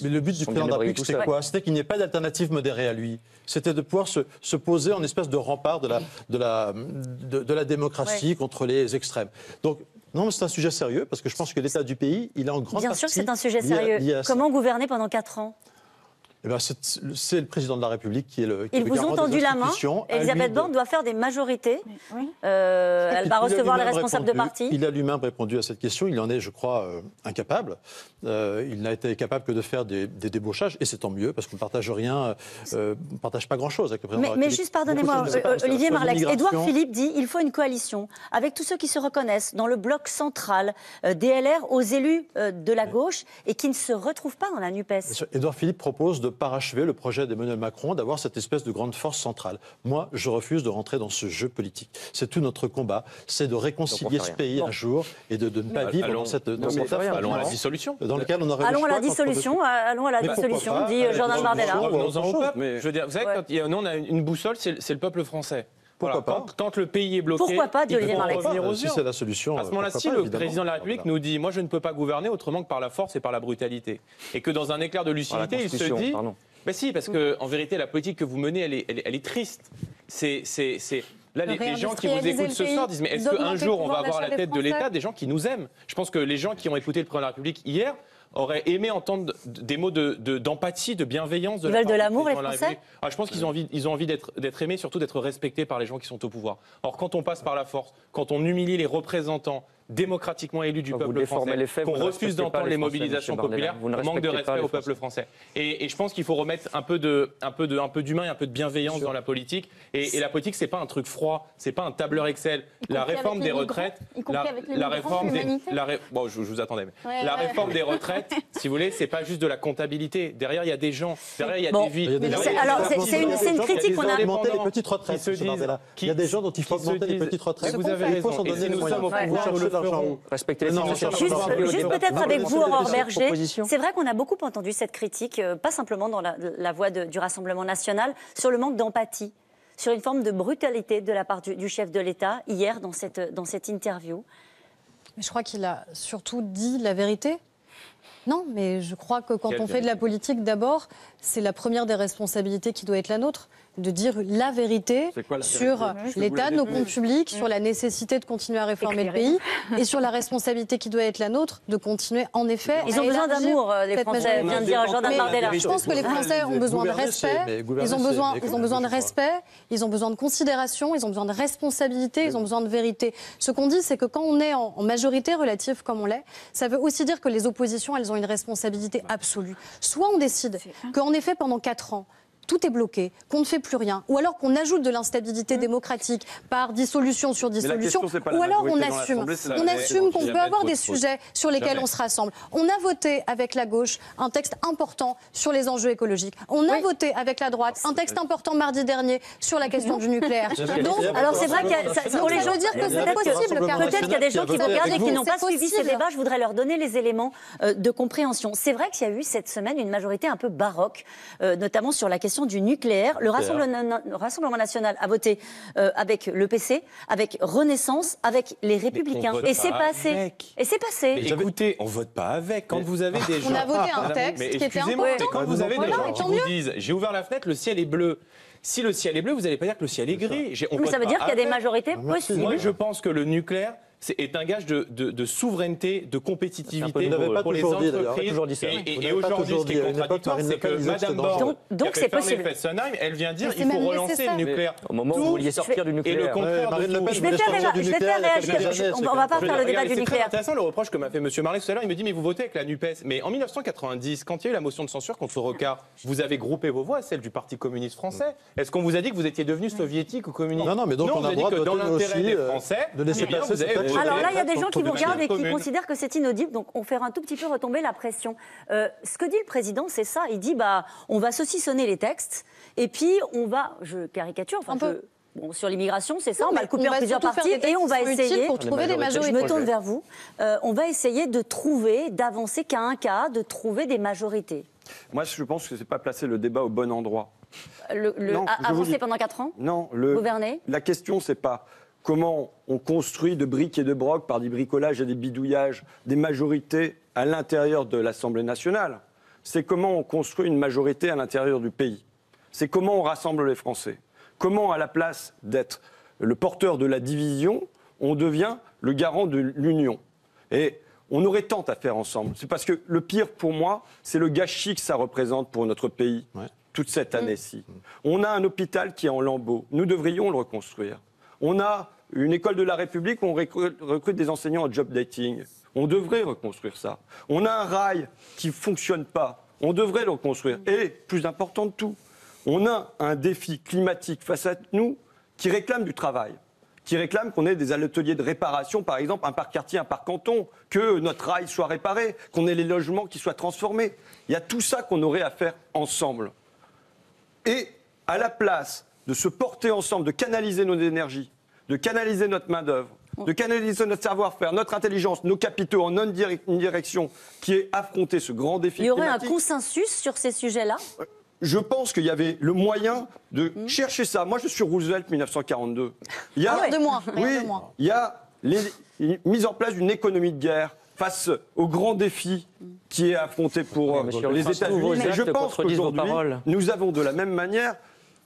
le but du président de la République, c'était quoi ? C'était qu'il n'y ait pas d'alternative modérée à lui. C'était de pouvoir se poser en espèce de rempart de la démocratie contre les extrêmes. Donc, non, mais c'est un sujet sérieux, parce que je pense que l'état du pays, il est en grande partie... Bien sûr que c'est un sujet sérieux. Comment gouverner pendant 4 ans ? Eh ben, c'est le président de la République qui est le Ils vous ont tendu la main. Elisabeth Borne doit faire des majorités. Elle va recevoir les responsables de parti. Il a lui-même répondu à cette question. Il en est, je crois, incapable. Il n'a été capable que de faire des débauchages. Et c'est tant mieux, parce qu'on ne partage rien, on ne partage pas grand-chose avec le président de la République. Mais juste, pardonnez-moi, Olivier Marleix, Édouard Philippe dit qu'il faut une coalition avec tous ceux qui se reconnaissent dans le bloc central des LR aux élus de la gauche et qui ne se retrouvent pas dans la NUPES. Édouard Philippe propose de parachever le projet d'Emmanuel Macron d'avoir cette espèce de grande force centrale. Moi, je refuse de rentrer dans ce jeu politique. C'est tout notre combat, c'est de réconcilier ce pays un jour et de ne pas vivre dans cette allons à la dissolution. Dans lequel on aurait allons à la dissolution, dit Jordan Bardella. Je veux dire, vous savez, nous on a une boussole, c'est le peuple français. Pourquoi pas quand le pays est bloqué, pourquoi pas, il faut revenir aux si urnes. c'est la solution. À ce moment-là, si le président de la République nous dit « moi je ne peux pas gouverner autrement que par la force et par la brutalité », et que dans un éclair de lucidité, il se dit « si, parce qu'en vérité, la politique que vous menez, elle est triste. Là, les gens qui vous écoutent ce soir disent « mais est-ce qu'un jour, on va avoir à la tête de l'État des gens qui nous aiment ?» Je pense que les gens qui ont écouté le président de la République hier auraient aimé entendre des mots d'empathie, de bienveillance. Ils veulent de l'amour, les Français ? Je pense qu'ils ont envie d'être aimés, surtout d'être respectés par les gens qui sont au pouvoir. Or, quand on passe par la force, quand on humilie les représentants démocratiquement élus du peuple français, qu'on refuse d'entendre les mobilisations populaires, on manque de respect au peuple français. Et je pense qu'il faut remettre un peu d'humain et un peu de bienveillance dans la politique. Et la politique, c'est pas un truc froid, c'est pas un tableur Excel. La réforme des retraites, la réforme des je vous attendais. La réforme des retraites, si vous voulez, c'est pas juste de la comptabilité. Derrière, il y a des gens, derrière, il y a des vies. Alors, c'est une critique qu'on a. Augmenter les petites retraites. Il y a des gens dont il faut augmenter les petites retraites. Vous avez raison. Et si nous sommes au pouvoir, nous le ferons. Respecter les Juste peut-être avec vous, Aurore Berger. C'est vrai qu'on a beaucoup entendu cette critique, pas simplement dans la voix du Rassemblement national, sur le manque d'empathie, sur une forme de brutalité de la part du chef de l'État, hier, dans cette interview. Mais je crois qu'il a surtout dit la vérité. Non, mais je crois que quand on fait de la politique, d'abord, c'est la première des responsabilités qui doit être la nôtre, de dire la vérité sur l'état de nos comptes publics, sur la nécessité de continuer à réformer le pays et sur la responsabilité qui doit être la nôtre de continuer, en effet, Ils ont besoin d'amour, les Français, vient de dire Jordan Bardella. Je pense que les Français ont besoin de respect, ils ont besoin de respect, ils ont besoin de considération, ils ont besoin de responsabilité, ils ont besoin de vérité. Ce qu'on dit, c'est que quand on est en majorité relative comme on l'est, ça veut aussi dire que les oppositions, elles ont une responsabilité absolue. Soit on décide qu'en effet, pendant 4 ans, tout est bloqué, qu'on ne fait plus rien, ou alors qu'on ajoute de l'instabilité démocratique par dissolution sur dissolution, ou alors on assume qu'on peut avoir des sujets sur lesquels on se rassemble. On a voté avec la gauche un texte important sur les enjeux écologiques. On a voté avec la droite un texte important mardi dernier sur la question du nucléaire. Donc, alors c'est vrai que pour les gens dire que c'est possible, peut-être qu'il y a des gens qui vous regardent et qui n'ont pas suivi ces débats. Je voudrais leur donner les éléments de compréhension. C'est vrai qu'il y a eu cette semaine une majorité un peu baroque, notamment sur la question du nucléaire. Le Rassemblement national a voté avec le PC, avec Renaissance, avec les Républicains. Et c'est passé. Et c'est passé. Mais écoutez, on vote pas avec. Quand vous avez des gens... On a voté un texte qui était important. Mais quand vous avez des gens qui vous disent « j'ai ouvert la fenêtre, le ciel est bleu », si le ciel est bleu, vous n'allez pas dire que le ciel est gris. Mais ça veut dire qu'il y a des majorités possibles. Moi, je pense que le nucléaire est un gage de souveraineté, de compétitivité pour les entreprises. Et aujourd'hui, ce qui est contradictoire, c'est que Mme Borne, qui a fait fermer Fessenheim, elle vient dire qu'il faut relancer le nucléaire. Au moment où vous vouliez sortir du nucléaire. Et le contraire de tout. Je vais faire réagir. On ne va pas faire le débat du nucléaire. C'est intéressant le reproche que m'a fait M. Marley tout à l'heure. Il me dit, mais vous votez avec la NUPES. Mais en 1990, quand il y a eu la motion de censure contre Rocard, vous avez groupé vos voix à celles du Parti communiste français. Est-ce qu'on vous a dit que vous étiez devenu soviétique ou communiste? Non, mais donc on a le droit de dans l'intérêt des Français, de laisser passer cette action. Alors là, il y a des gens qui vous regardent et qui considèrent que c'est inaudible, donc on fait un tout petit peu retomber la pression. Ce que dit le président, c'est ça. Il dit, on va saucissonner les textes, et puis on va, je caricature, sur l'immigration, c'est ça, on va le couper en plusieurs parties, et on va essayer, pour trouver des majorités. Je me tourne vers vous, on va essayer de trouver, d'avancer qu'à un cas, de trouver des majorités. Moi, je pense que c'est pas placer le débat au bon endroit. Avancer pendant 4 ans? Non. Gouverner? La question, c'est pas comment on construit de briques et de brocs par des bricolages et des bidouillages des majorités à l'intérieur de l'Assemblée nationale. C'est comment on construit une majorité à l'intérieur du pays. C'est comment on rassemble les Français. Comment, à la place d'être le porteur de la division, on devient le garant de l'union. Et on aurait tant à faire ensemble. C'est parce que le pire, pour moi, c'est le gâchis que ça représente pour notre pays, toute cette année-ci. On a un hôpital qui est en lambeaux. Nous devrions le reconstruire. On a une école de la République où on recrute des enseignants en job dating. On devrait reconstruire ça. On a un rail qui ne fonctionne pas. On devrait le reconstruire. Et, plus important de tout, on a un défi climatique face à nous qui réclame du travail, qui réclament qu'on ait des ateliers de réparation, par exemple, un par quartier, un par canton, que notre rail soit réparé, qu'on ait les logements qui soient transformés. Il y a tout ça qu'on aurait à faire ensemble. Et à la place de se porter ensemble, de canaliser nos énergies, de canaliser notre main-d'œuvre, de canaliser notre savoir-faire, notre intelligence, nos capitaux en une direction qui est affronter ce grand défi climatique. Il y aurait un consensus sur ces sujets-là ? Je pense qu'il y avait le moyen de chercher ça. Moi, je suis Roosevelt 1942. Il y a, de moi. Oui, il y a la mise en place d'une économie de guerre face au grand défi qui est affronté pour les États-Unis. Mais je pense qu'aujourd'hui, nous avons de la même manière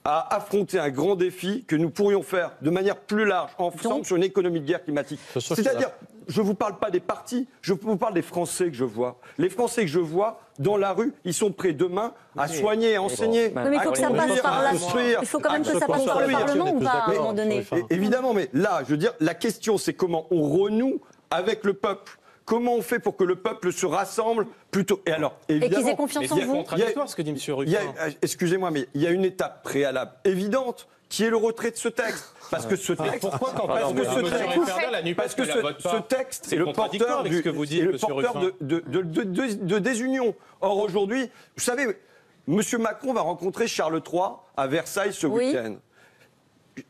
à affronter un grand défi que nous pourrions faire de manière plus large, ensemble, sur une économie de guerre climatique. C'est-à-dire, je ne vous parle pas des partis, je vous parle des Français que je vois. Les Français que je vois dans la rue, ils sont prêts demain à soigner, à enseigner, mais il faut que ça passe par là. Il faut quand même que ça passe par le Parlement ou pas, à un moment donné. Évidemment, mais là, je veux dire, la question, c'est comment on renoue avec le peuple. Comment on fait pour que le peuple se rassemble plutôt... Et alors, évidemment... Et qu'ils aient confiance en vous. C'est contradictoire ce que dit M. Ruffin. Excusez-moi, mais il y a une étape préalable évidente qui est le retrait de ce texte. Parce que ce texte... Pourquoi quand parce que ce texte est le porteur de désunion. Or, aujourd'hui, vous savez, M. Macron va rencontrer Charles III à Versailles ce week-end.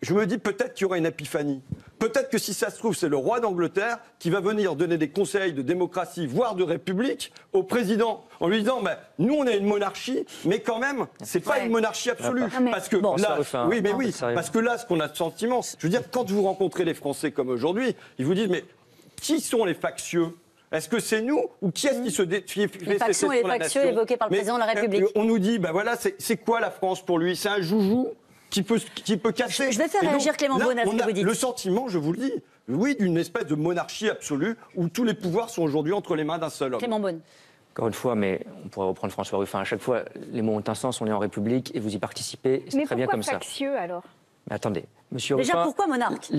Je me dis peut-être qu'il y aura une épiphanie. Peut-être que si ça se trouve, c'est le roi d'Angleterre qui va venir donner des conseils de démocratie, voire de république, au président, en lui disant nous, on a une monarchie, mais quand même, c'est pas une monarchie absolue. Parce que parce que là, ce qu'on a de sentiment, je veux dire, quand vous rencontrez les Français comme aujourd'hui, ils vous disent mais qui sont les factieux ? Est-ce que c'est nous ou qui est-ce qui se fait les factions et les factieux évoqués par le président de la République. On nous dit c'est quoi la France pour lui ? C'est un joujou qui peut casser. Je vais faire réagir Clément Beaune à ce que vous dites. Le sentiment, je vous le dis, d'une espèce de monarchie absolue où tous les pouvoirs sont aujourd'hui entre les mains d'un seul homme. Clément Beaune. Encore une fois, mais on pourrait reprendre François Ruffin. À chaque fois, les mots ont un sens, on est en République et vous y participez, c'est très bien comme ça. Mais pourquoi factieux alors ? Mais attendez, Monsieur Déjà, Ruffin, pourquoi monarque ?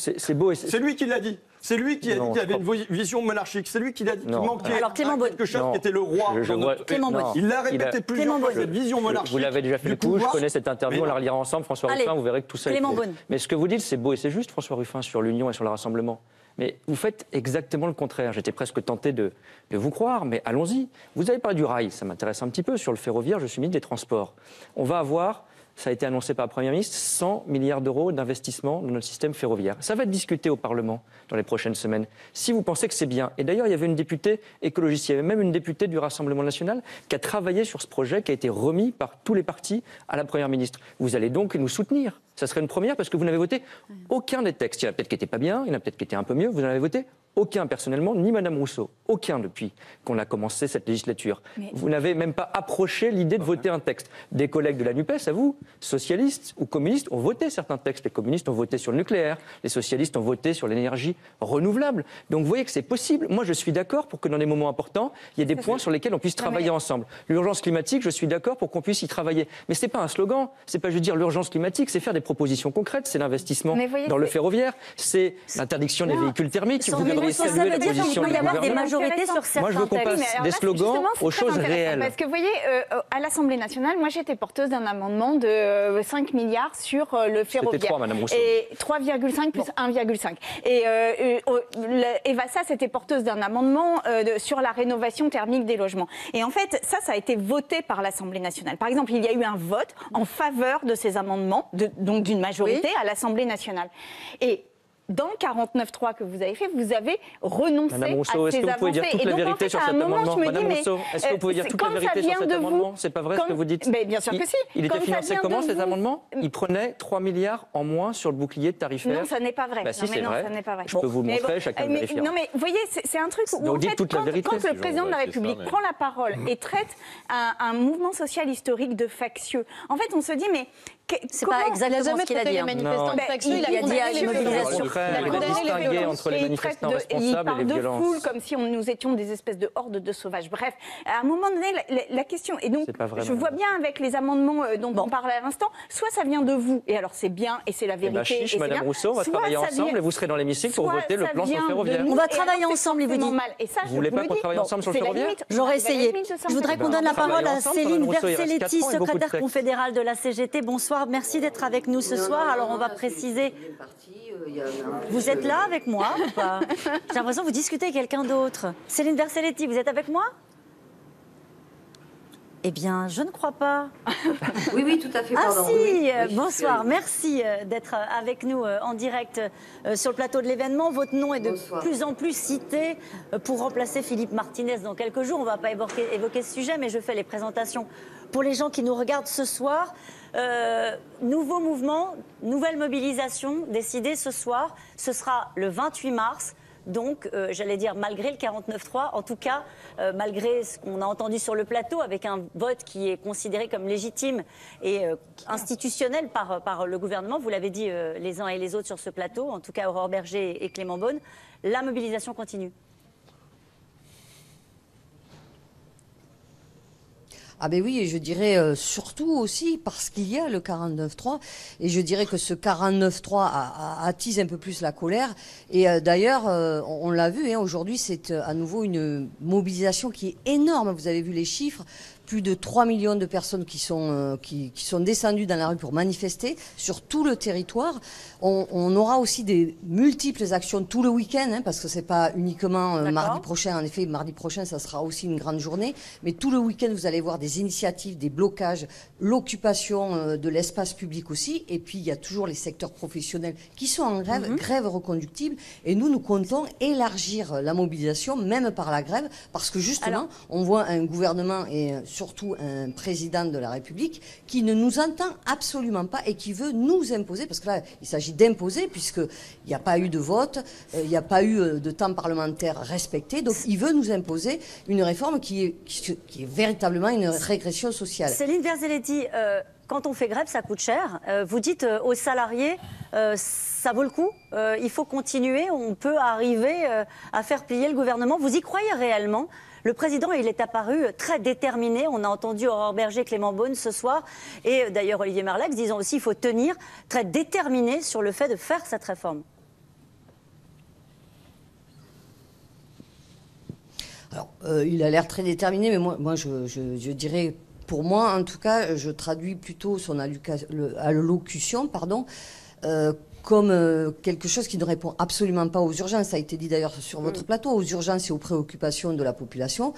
C'est beau et c'est lui qui l'a dit. C'est lui qui a dit qu'il y avait une vision monarchique. C'est lui qui l'a dit qu'il manquait quelque chose qui était le roi. Clément Beaune. Il l'a répété plusieurs fois, cette vision monarchique. Vous l'avez déjà fait le coup, je connais cette interview, on la relira ensemble. François Ruffin, vous verrez que tout ça est faux. Mais ce que vous dites, c'est beau et c'est juste, François Ruffin, sur l'union et sur le rassemblement. Mais vous faites exactement le contraire. J'étais presque tenté de vous croire, mais allons-y. Vous avez parlé du rail, ça m'intéresse un petit peu. Sur le ferroviaire, je suis ministre des Transports. On va avoir... Ça a été annoncé par la Première ministre, 100 milliards d'euros d'investissement dans notre système ferroviaire. Ça va être discuté au Parlement dans les prochaines semaines. Si vous pensez que c'est bien, et d'ailleurs il y avait une députée écologiste, il y avait même une députée du Rassemblement national qui a travaillé sur ce projet qui a été remis par tous les partis à la Première ministre. Vous allez donc nous soutenir. Ça serait une première parce que vous n'avez voté aucun des textes. Il y en a peut-être qui n'étaient pas bien, il y en a peut-être qui étaient un peu mieux. Vous n'en avez voté aucun personnellement, ni Mme Rousseau. Aucun depuis qu'on a commencé cette législature. Vous n'avez même pas approché l'idée de voter un texte. Des collègues de la NUPES, à vous, socialistes ou communistes, ont voté certains textes. Les communistes ont voté sur le nucléaire, les socialistes ont voté sur l'énergie renouvelable. Donc vous voyez que c'est possible. Moi, je suis d'accord pour que dans des moments importants, il y ait des points sur lesquels on puisse travailler ensemble. L'urgence climatique, je suis d'accord pour qu'on puisse y travailler. Mais ce n'est pas un slogan, c'est pas juste dire l'urgence climatique, c'est faire des propositions concrètes, c'est l'investissement dans le ferroviaire, c'est l'interdiction des véhicules thermiques. Vous devriez saluer la position du gouvernement. Des majorités sur certains moi, je veux qu'on passe des slogans aux choses réelles. Parce que vous voyez, à l'Assemblée nationale, moi j'étais porteuse d'un amendement de 5 milliards sur le ferroviaire. C'était 3, Madame Rousseau. Et 3,5 plus 1,5. Et Eva Sass était porteuse d'un amendement sur la rénovation thermique des logements. Et en fait, ça a été voté par l'Assemblée nationale. Par exemple, il y a eu un vote en faveur de ces amendements, donc d'une majorité à l'Assemblée nationale. Et dans le 49.3 que vous avez fait, vous avez renoncé à ces avancées. Madame Rousseau, est-ce que vous pouvez dire toute la vérité sur cet amendement ? Madame Rousseau, est-ce que vous pouvez dire toute la vérité sur cet amendement ? C'est pas vrai ce que vous dites ? Mais bien sûr que si. Il était financé comment cet amendement ? Il prenait 3 milliards en moins sur le bouclier tarifaire. Non, ça n'est pas vrai. Bah si, c'est vrai. Je peux vous le montrer, chacun vérifiera. Non mais vous voyez, c'est un truc où en fait, quand le président de la République prend la parole et traite un mouvement social historique de factieux, en fait on se dit mais c'est pas exactement ce qu'il a dit. Il a dit mobilisation. Distinguer entre les manifestants responsables et les violences. Il parle de foule comme si nous étions des espèces de hordes de sauvages. Bref, à un moment donné, la question... Et donc, je vois bien avec les amendements dont on parlait à l'instant, soit ça vient de vous, et alors c'est bien, et c'est la vérité. Chiche, Madame Rousseau, on va travailler ensemble et vous serez dans l'hémicycle pour voter le plan sur le ferroviaire. On va travailler ensemble, il vous dit. Vous voulez pas qu'on travaille ensemble sur le ferroviaire ? J'aurais essayé. Je voudrais qu'on donne la parole à Céline Verselletti, secrétaire confédérale de la CGT. Bonsoir, merci d'être avec nous ce soir. Alors on va préciser... Vous êtes là avec moi ou pas? J'ai l'impression que vous discutez avec quelqu'un d'autre. Céline Vercelletti, vous êtes avec moi? Eh bien, je ne crois pas. Oui, oui, tout à fait. Pardon. Ah si, oui, oui, bonsoir. Merci d'être avec nous en direct sur le plateau de l'événement. Votre nom est de plus en plus cité pour remplacer Philippe Martinez dans quelques jours. On ne va pas évoquer ce sujet, mais je fais les présentations pour les gens qui nous regardent ce soir. Nouveau mouvement, nouvelle mobilisation décidée ce soir. Ce sera le 28 mars. Donc, j'allais dire, malgré le 49-3, en tout cas, malgré ce qu'on a entendu sur le plateau, avec un vote qui est considéré comme légitime et institutionnel par le gouvernement, vous l'avez dit les uns et les autres sur ce plateau, en tout cas Aurore Berger et Clément Beaune, la mobilisation continue. Ah ben oui, et je dirais surtout aussi parce qu'il y a le 49-3, et je dirais que ce 49-3 attise un peu plus la colère, et d'ailleurs, on l'a vu, hein, aujourd'hui c'est à nouveau une mobilisation qui est énorme, vous avez vu les chiffres, plus de 3 millions de personnes qui sont descendues dans la rue pour manifester sur tout le territoire. On aura aussi des multiples actions tout le week-end, hein, parce que c'est pas uniquement mardi prochain. En effet, mardi prochain, ça sera aussi une grande journée. Mais tout le week-end, vous allez voir des initiatives, des blocages, l'occupation de l'espace public aussi. Et puis, il y a toujours les secteurs professionnels qui sont en grève, grève reconductible. Et nous comptons élargir la mobilisation, même par la grève, parce que justement, on voit un gouvernement et surtout un président de la République qui ne nous entend absolument pas et qui veut nous imposer, parce que là, il s'agit d'imposer, puisqu'il n'y a pas eu de vote, il n'y a pas eu de temps parlementaire respecté, donc il veut nous imposer une réforme qui est véritablement une régression sociale. Céline Vercelletti, quand on fait grève, ça coûte cher. Vous dites aux salariés, ça vaut le coup, il faut continuer, on peut arriver à faire plier le gouvernement. Vous y croyez réellement ? Le président, il est apparu très déterminé. On a entendu Aurore Berger, Clément Beaune ce soir, et d'ailleurs Olivier Marleix disant aussi qu'il faut tenir, très déterminé sur le fait de faire cette réforme. Alors, il a l'air très déterminé, mais moi je dirais, pour moi en tout cas, je traduis plutôt son allocution, comme quelque chose qui ne répond absolument pas aux urgences. Ça a été dit d'ailleurs sur votre plateau, aux urgences et aux préoccupations de la population.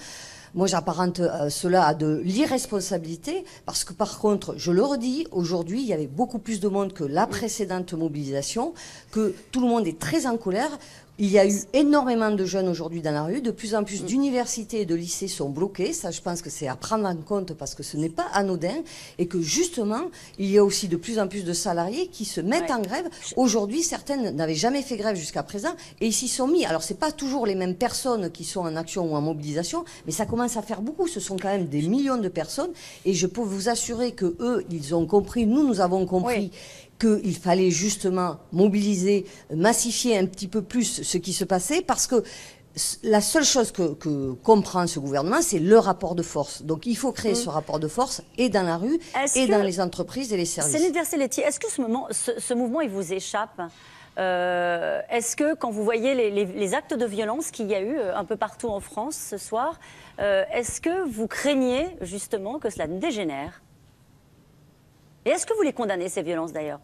Moi, j'apparente cela à de l'irresponsabilité, parce que par contre, je le redis, aujourd'hui, il y avait beaucoup plus de monde que la précédente mobilisation, que tout le monde est très en colère. Il y a eu énormément de jeunes aujourd'hui dans la rue, de plus en plus d'universités et de lycées sont bloqués. Ça, je pense que c'est à prendre en compte parce que ce n'est pas anodin et que justement, il y a aussi de plus en plus de salariés qui se mettent en grève. Aujourd'hui, certaines n'avaient jamais fait grève jusqu'à présent et ils s'y sont mis. Alors, c'est pas toujours les mêmes personnes qui sont en action ou en mobilisation, mais ça commence à faire beaucoup. Ce sont quand même des millions de personnes et je peux vous assurer que eux, ils ont compris, nous avons compris qu'il fallait justement mobiliser, massifier un petit peu plus ce qui se passait, parce que la seule chose que comprend ce gouvernement, c'est le rapport de force. Donc il faut créer ce rapport de force et dans la rue, et dans les entreprises et les services. Céline Vercelletti, est-ce que ce mouvement, il vous échappe ? Est-ce que quand vous voyez les actes de violence qu'il y a eu un peu partout en France ce soir, est-ce que vous craignez justement que cela ne dégénère ? Et est-ce que vous les condamnez, ces violences d'ailleurs ?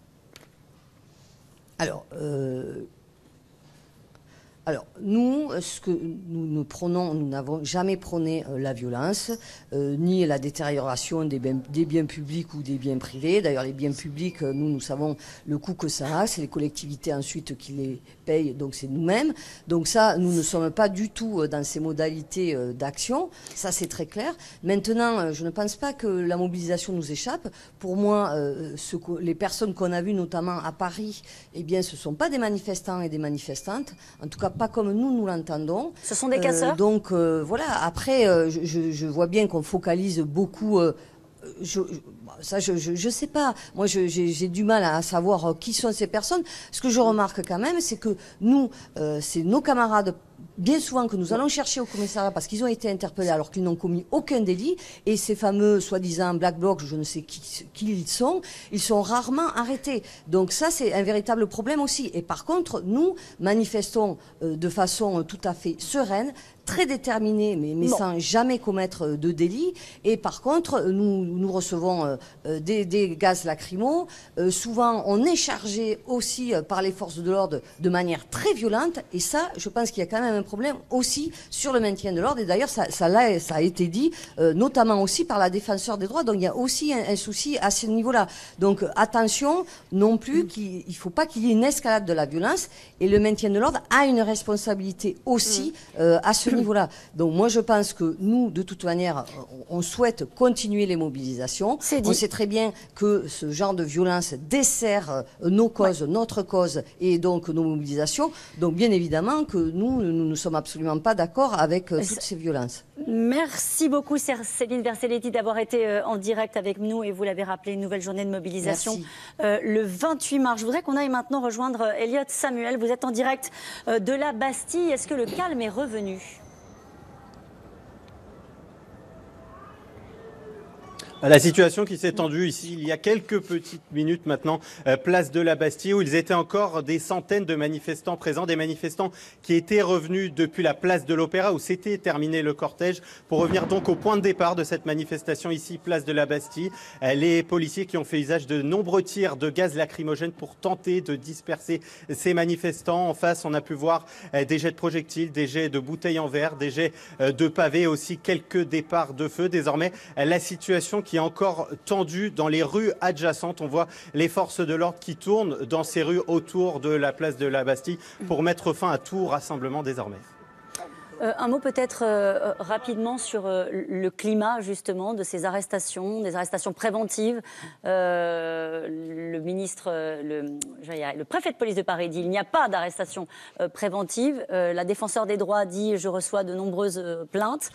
Alors, nous, ce que nous prônons, nous n'avons jamais prôné la violence, ni la détérioration des biens publics ou des biens privés. D'ailleurs, les biens publics, nous savons le coût que ça a. C'est les collectivités ensuite qui les payent, donc c'est nous-mêmes. Donc ça, nous ne sommes pas du tout dans ces modalités d'action. Ça, c'est très clair. Maintenant, je ne pense pas que la mobilisation nous échappe. Pour moi, les personnes qu'on a vues, notamment à Paris, eh bien, ce ne sont pas des manifestants et des manifestantes. En tout cas, pas comme nous l'entendons. Ce sont des casseurs. Donc voilà, après, je vois bien qu'on focalise beaucoup... je sais pas. Moi, j'ai du mal à savoir qui sont ces personnes. Ce que je remarque quand même, c'est que nous, c'est nos camarades, bien souvent, que nous allons chercher au commissariat parce qu'ils ont été interpellés alors qu'ils n'ont commis aucun délit. Et ces fameux, soi-disant, black blocs, je ne sais qui ils sont rarement arrêtés. Donc ça, c'est un véritable problème aussi. Et par contre, nous manifestons de façon tout à fait sereine, très déterminés, mais sans jamais commettre de délit. Et par contre, nous recevons des gaz lacrymaux. Souvent, on est chargé aussi par les forces de l'ordre de manière très violente. Et ça, je pense qu'il y a quand même un problème aussi sur le maintien de l'ordre. Et d'ailleurs, ça a été dit, notamment aussi par la défenseur des droits. Donc, il y a aussi un souci à ce niveau-là. Donc, attention non plus, il ne faut pas qu'il y ait une escalade de la violence. Et le maintien de l'ordre a une responsabilité aussi à ce niveau-là. Donc, moi, je pense que nous, de toute manière, on souhaite continuer les mobilisations. On sait très bien que ce genre de violence dessert nos causes, notre cause et donc nos mobilisations. Donc, bien évidemment que nous ne sommes absolument pas d'accord avec toutes ces violences. Merci beaucoup, Céline Vercelletti, d'avoir été en direct avec nous. Et vous l'avez rappelé, une nouvelle journée de mobilisation le 28 mars. Je voudrais qu'on aille maintenant rejoindre Elliot Samuel. Vous êtes en direct de la Bastille. Est-ce que le calme est revenu ? La situation qui s'est tendue ici il y a quelques petites minutes maintenant, place de la Bastille, où ils étaient encore des centaines de manifestants présents, des manifestants qui étaient revenus depuis la place de l'Opéra où s'était terminé le cortège pour revenir donc au point de départ de cette manifestation ici, place de la Bastille. Les policiers qui ont fait usage de nombreux tirs de gaz lacrymogène pour tenter de disperser ces manifestants. En face, on a pu voir des jets de projectiles, des jets de bouteilles en verre, des jets de pavés, aussi quelques départs de feu. Désormais, la situation qui est encore tendue dans les rues adjacentes. On voit les forces de l'ordre qui tournent dans ces rues autour de la place de la Bastille pour mettre fin à tout rassemblement désormais. Un mot peut-être rapidement sur le climat justement de ces arrestations, des arrestations préventives. Le préfet de police de Paris dit il n'y a pas d'arrestation préventive. La défenseur des droits dit je reçois de nombreuses plaintes.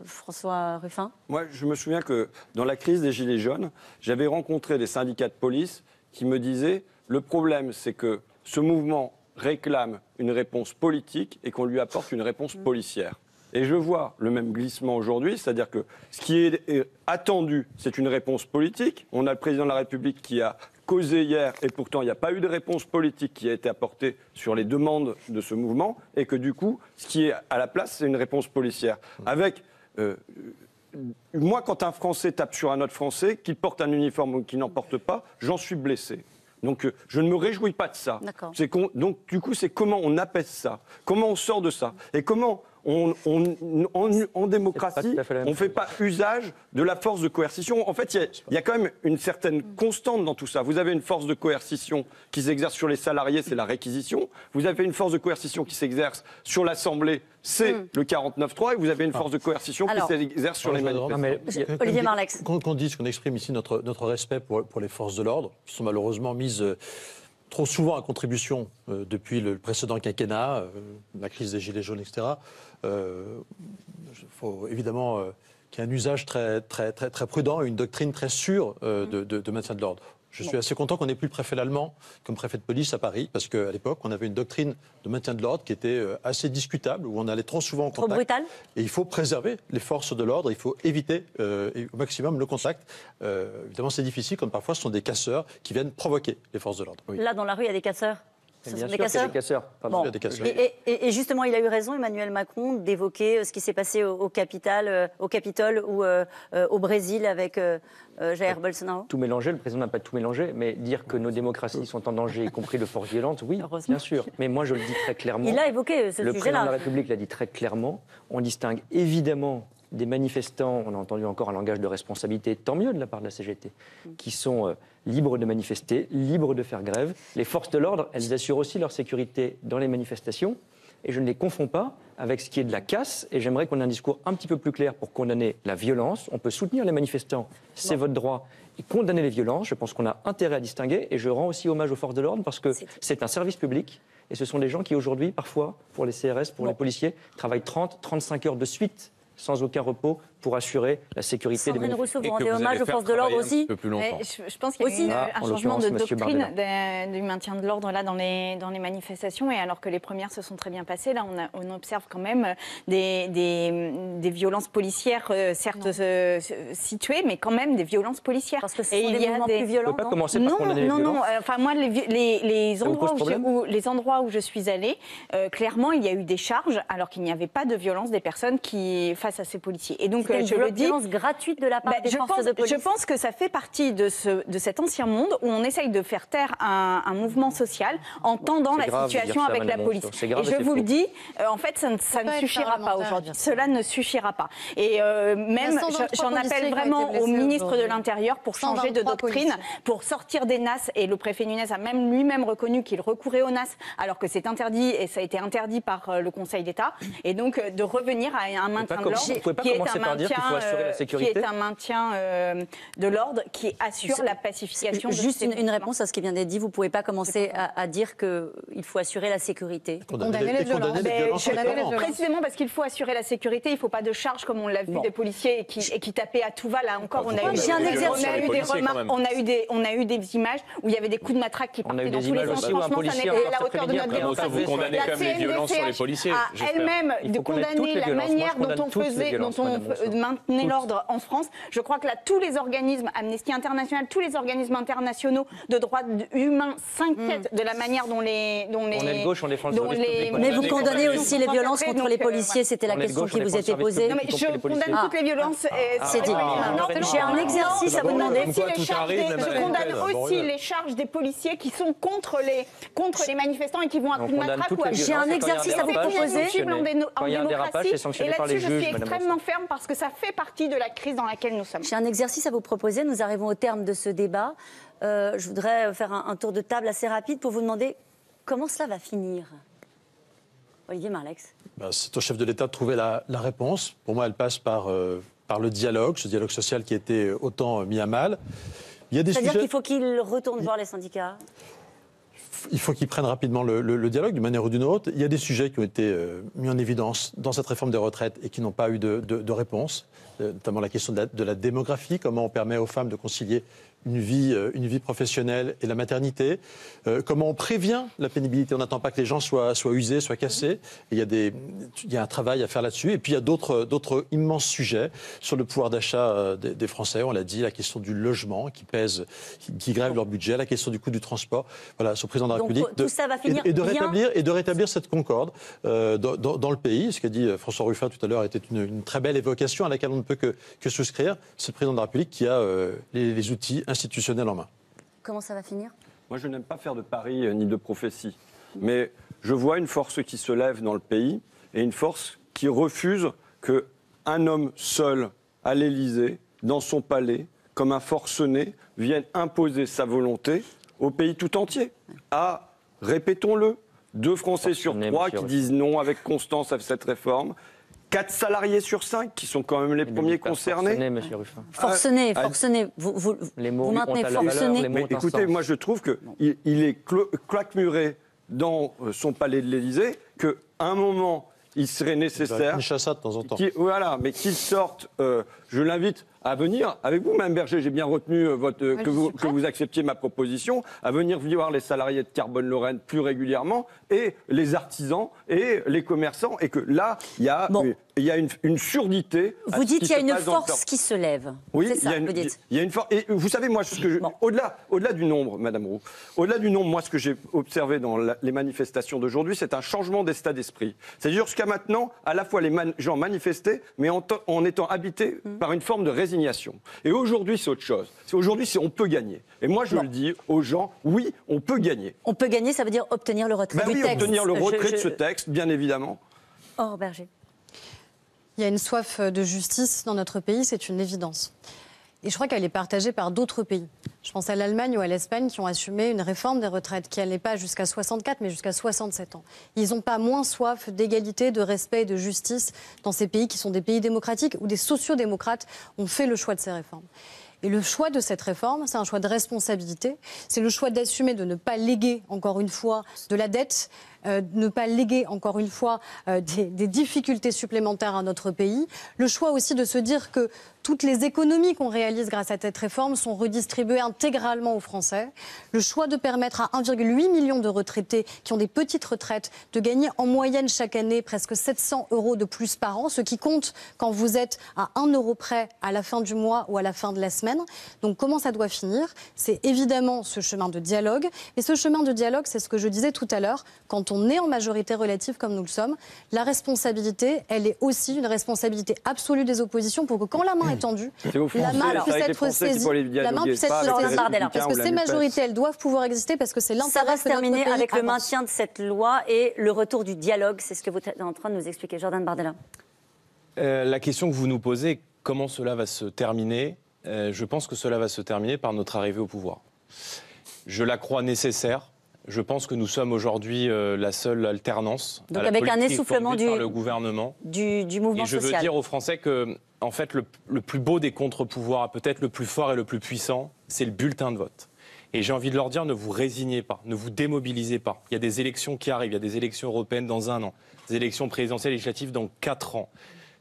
François Ruffin. Moi, je me souviens que dans la crise des Gilets jaunes, j'avais rencontré des syndicats de police qui me disaient le problème, c'est que ce mouvement réclame une réponse politique et qu'on lui apporte une réponse policière. Et je vois le même glissement aujourd'hui, c'est-à-dire que ce qui est attendu, c'est une réponse politique. On a le président de la République qui a causé hier et pourtant il n'y a pas eu de réponse politique qui a été apportée sur les demandes de ce mouvement et que du coup, ce qui est à la place, c'est une réponse policière. Avec... moi, quand un Français tape sur un autre Français, qu'il porte un uniforme ou qu'il n'en porte pas, j'en suis blessé. Donc je ne me réjouis pas de ça. Donc du coup, c'est comment on apaise ça, comment on sort de ça, et comment en démocratie, on ne fait pas usage de la force de coercition. En fait, il y a quand même une certaine constante dans tout ça. Vous avez une force de coercition qui s'exerce sur les salariés, c'est la réquisition. Vous avez une force de coercition qui s'exerce sur l'Assemblée, c'est le 49.3. Et vous avez une force de coercition qui s'exerce sur les manifestants. Olivier Marleix. Qu'on dise qu'on exprime ici notre respect pour les forces de l'ordre, qui sont malheureusement mises trop souvent à contribution depuis le précédent quinquennat, la crise des Gilets jaunes, etc. Il faut évidemment qu'il y ait un usage très prudent et une doctrine très sûre de maintien de l'ordre. Je suis assez content qu'on n'ait plus le préfet allemand comme préfet de police à Paris, parce qu'à l'époque, on avait une doctrine de maintien de l'ordre qui était assez discutable, où on allait trop souvent en contact. Trop brutal. Et il faut préserver les forces de l'ordre, il faut éviter au maximum le contact. Évidemment, c'est difficile, comme parfois ce sont des casseurs qui viennent provoquer les forces de l'ordre. Oui. Là, dans la rue, il y a des casseurs. Ce sont des casseurs. Bon. Et justement, il a eu raison, Emmanuel Macron, d'évoquer ce qui s'est passé au Capitole ou au Brésil avec Jair Bolsonaro. Tout mélanger, le président n'a pas tout mélangé, mais dire que nos démocraties sont en danger, y compris de forces violentes, oui, bien sûr. Mais moi, je le dis très clairement. Il a évoqué ce sujet-là. Le président de la République l'a dit très clairement. On distingue évidemment des manifestants, on a entendu encore un langage de responsabilité, tant mieux de la part de la CGT, qui sont libres de manifester, libres de faire grève. Les forces de l'ordre, elles assurent aussi leur sécurité dans les manifestations, et je ne les confonds pas avec ce qui est de la casse, et j'aimerais qu'on ait un discours un petit peu plus clair pour condamner la violence. On peut soutenir les manifestants, c'est votre droit, et condamner les violences, je pense qu'on a intérêt à distinguer, et je rends aussi hommage aux forces de l'ordre, parce que c'est un service public, et ce sont des gens qui aujourd'hui, parfois, pour les CRS, pour les policiers, travaillent 30-35 heures de suite sans aucun repos pour assurer la sécurité des Sandrine manifestants. Rousseau, vous rendez hommage aux forces de l'ordre aussi? Je pense qu'il y a eu un changement de doctrine du maintien de l'ordre là dans les manifestations. Et alors que les premières se sont très bien passées, là on observe quand même des violences policières, certes situées, mais quand même des violences policières. Parce que ce sont des mouvements plus violents. On peut pas commencer par condamner les violences. Non. Enfin moi les endroits où je suis allée, clairement il y a eu des charges alors qu'il n'y avait pas de violence des personnes qui face à ces policiers. Et donc je le dis, violence gratuite de la part des forces de police. Je pense que ça fait partie de cet ancien monde où on essaye de faire taire un mouvement social en tendant la situation avec la police. Et je vous le dis, en fait, ça ne suffira pas aujourd'hui. Cela ne suffira pas. Et même, j'en appelle vraiment au ministre de l'Intérieur pour changer de doctrine, pour sortir des NAS. Et le préfet Nunez a même lui-même reconnu qu'il recourait aux NAS, alors que c'est interdit et ça a été interdit par le Conseil d'État. Et donc, de revenir à un maintien de l'ordre qui assure la pacification. Juste une réponse à ce qui vient d'être dit. Vous ne pouvez pas commencer à dire qu'il faut assurer la sécurité. Condamner les violences. Précisément parce qu'il faut assurer la sécurité. Il ne faut pas de charge comme on l'a vu des policiers qui tapaient à tout va. Là encore, on a eu des images où il y avait des coups de matraque qui partaient dans tous les sens. Franchement, ça n'est pas à la hauteur de notre démocratie. Vous condamnez quand même les violences sur les policiers. Elle-même de condamner la manière dont on maintenait l'ordre en France. Je crois que là, tous les organismes, Amnesty International, tous les organismes internationaux de droits humains s'inquiètent de la manière dont les... On est de gauche, on défend le Mais vous condamnez aussi les violences contre les policiers, c'était la question qui vous était posée. Non, mais je condamne toutes les violences. C'est dit. J'ai un exercice à vous demander. Je condamne aussi les charges des policiers qui sont contre les manifestants et qui vont à coup de matraque. J'ai un exercice à vous proposer. Quand il y a un dérapage, c'est sanctionné par les juges. Je suis extrêmement ferme parce que ça fait partie de la crise dans laquelle nous sommes. J'ai un exercice à vous proposer. Nous arrivons au terme de ce débat. Je voudrais faire un tour de table assez rapide pour vous demander comment cela va finir. Olivier Marleix. C'est au chef de l'État de trouver la réponse. Pour moi, elle passe par le dialogue, ce dialogue social qui a été autant mis à mal. C'est-à-dire qu'il faut qu'il retourne voir les syndicats. Il faut qu'ils prennent rapidement le dialogue d'une manière ou d'une autre. Il y a des sujets qui ont été mis en évidence dans cette réforme des retraites et qui n'ont pas eu de réponse, notamment la question de la démographie, comment on permet aux femmes de concilier une vie professionnelle et la maternité, comment on prévient la pénibilité, on n'attend pas que les gens soient usés, soient cassés, et il y a un travail à faire là-dessus, et puis il y a d'autres immenses sujets sur le pouvoir d'achat des Français, on l'a dit, la question du logement qui grève leur budget, la question du coût du transport, voilà, sur le président de la République, de rétablir cette concorde dans le pays. Ce qu'a dit François Ruffin tout à l'heure était une très belle évocation à laquelle on ne peut que souscrire. C'est le président de la République qui a les outils institutionnels en main. Comment ça va finir ? Moi, je n'aime pas faire de paris ni de prophétie, mais je vois une force qui se lève dans le pays et une force qui refuse qu'un homme seul à l'Élysée, dans son palais, comme un forcené, vienne imposer sa volonté au pays tout entier. Répétons-le, 2 Français sur 3 qui disent non avec constance à cette réforme. 4 salariés sur 5 qui sont quand même les premiers concernés. Forcené, vous maintenez forcené. Écoutez, moi je trouve qu'il est claquemuré dans son palais de l'Élysée, qu'à un moment il serait nécessaire... Une chassade de temps en temps. Voilà, mais qu'il sorte, je l'invite à venir avec vous, Mme Berger, j'ai bien retenu que vous acceptiez ma proposition, à venir voir les salariés de Carbone Lorraine plus régulièrement, et les artisans, et les commerçants, et que là, il y a une surdité. Vous dites qu'il y a une force qui se lève. Oui, c'est ça, vous dites. Il y a une force. Et vous savez, moi, au-delà du nombre, Madame Roux, au-delà du nombre, moi, ce que j'ai observé dans les manifestations d'aujourd'hui, c'est un changement d'état d'esprit. C'est-à-dire, jusqu'à maintenant, à la fois les gens manifestaient, mais en étant habités par une forme de résignation. Et aujourd'hui, c'est autre chose. Aujourd'hui, on peut gagner. Et moi, je le dis aux gens, oui, on peut gagner. On peut gagner, ça veut dire obtenir le retrait du texte. Obtenir le retrait de ce texte, bien évidemment. Or, Berger. Il y a une soif de justice dans notre pays, c'est une évidence. Et je crois qu'elle est partagée par d'autres pays. Je pense à l'Allemagne ou à l'Espagne qui ont assumé une réforme des retraites qui n'allait pas jusqu'à 64 mais jusqu'à 67 ans. Ils n'ont pas moins soif d'égalité, de respect et de justice dans ces pays qui sont des pays démocratiques où des sociodémocrates ont fait le choix de ces réformes. Et le choix de cette réforme, c'est un choix de responsabilité. C'est le choix d'assumer de ne pas léguer, encore une fois, de la dette, ne pas léguer, encore une fois, des difficultés supplémentaires à notre pays. Le choix aussi de se dire que toutes les économies qu'on réalise grâce à cette réforme sont redistribuées intégralement aux Français. Le choix de permettre à 1,8 million de retraités qui ont des petites retraites de gagner en moyenne chaque année presque 700 € de plus par an, ce qui compte quand vous êtes à 1 € près à la fin du mois ou à la fin de la semaine. Donc comment ça doit finir? C'est évidemment ce chemin de dialogue. Et ce chemin de dialogue, c'est ce que je disais tout à l'heure, quand on est en majorité relative comme nous le sommes, la responsabilité, elle est aussi une responsabilité absolue des oppositions pour que quand la main est tendue, la main puisse être saisie. La main puisse être saisie. Parce que ces majorités, elles doivent pouvoir exister parce que c'est l'intérêt. Ça va se terminer avec le maintien de cette loi et le retour du dialogue. C'est ce que vous êtes en train de nous expliquer. Jordan Bardella. La question que vous nous posez, comment cela va se terminer? Je pense que cela va se terminer par notre arrivée au pouvoir. Je la crois nécessaire. Je pense que nous sommes aujourd'hui la seule alternance. Donc avec un essoufflement par le gouvernement. du mouvement social. Et je veux dire aux Français que, en fait, le plus beau des contre-pouvoirs, peut-être le plus fort et le plus puissant, c'est le bulletin de vote. Et j'ai envie de leur dire, ne vous résignez pas, ne vous démobilisez pas. Il y a des élections qui arrivent, il y a des élections européennes dans 1 an, des élections présidentielles et législatives dans 4 ans.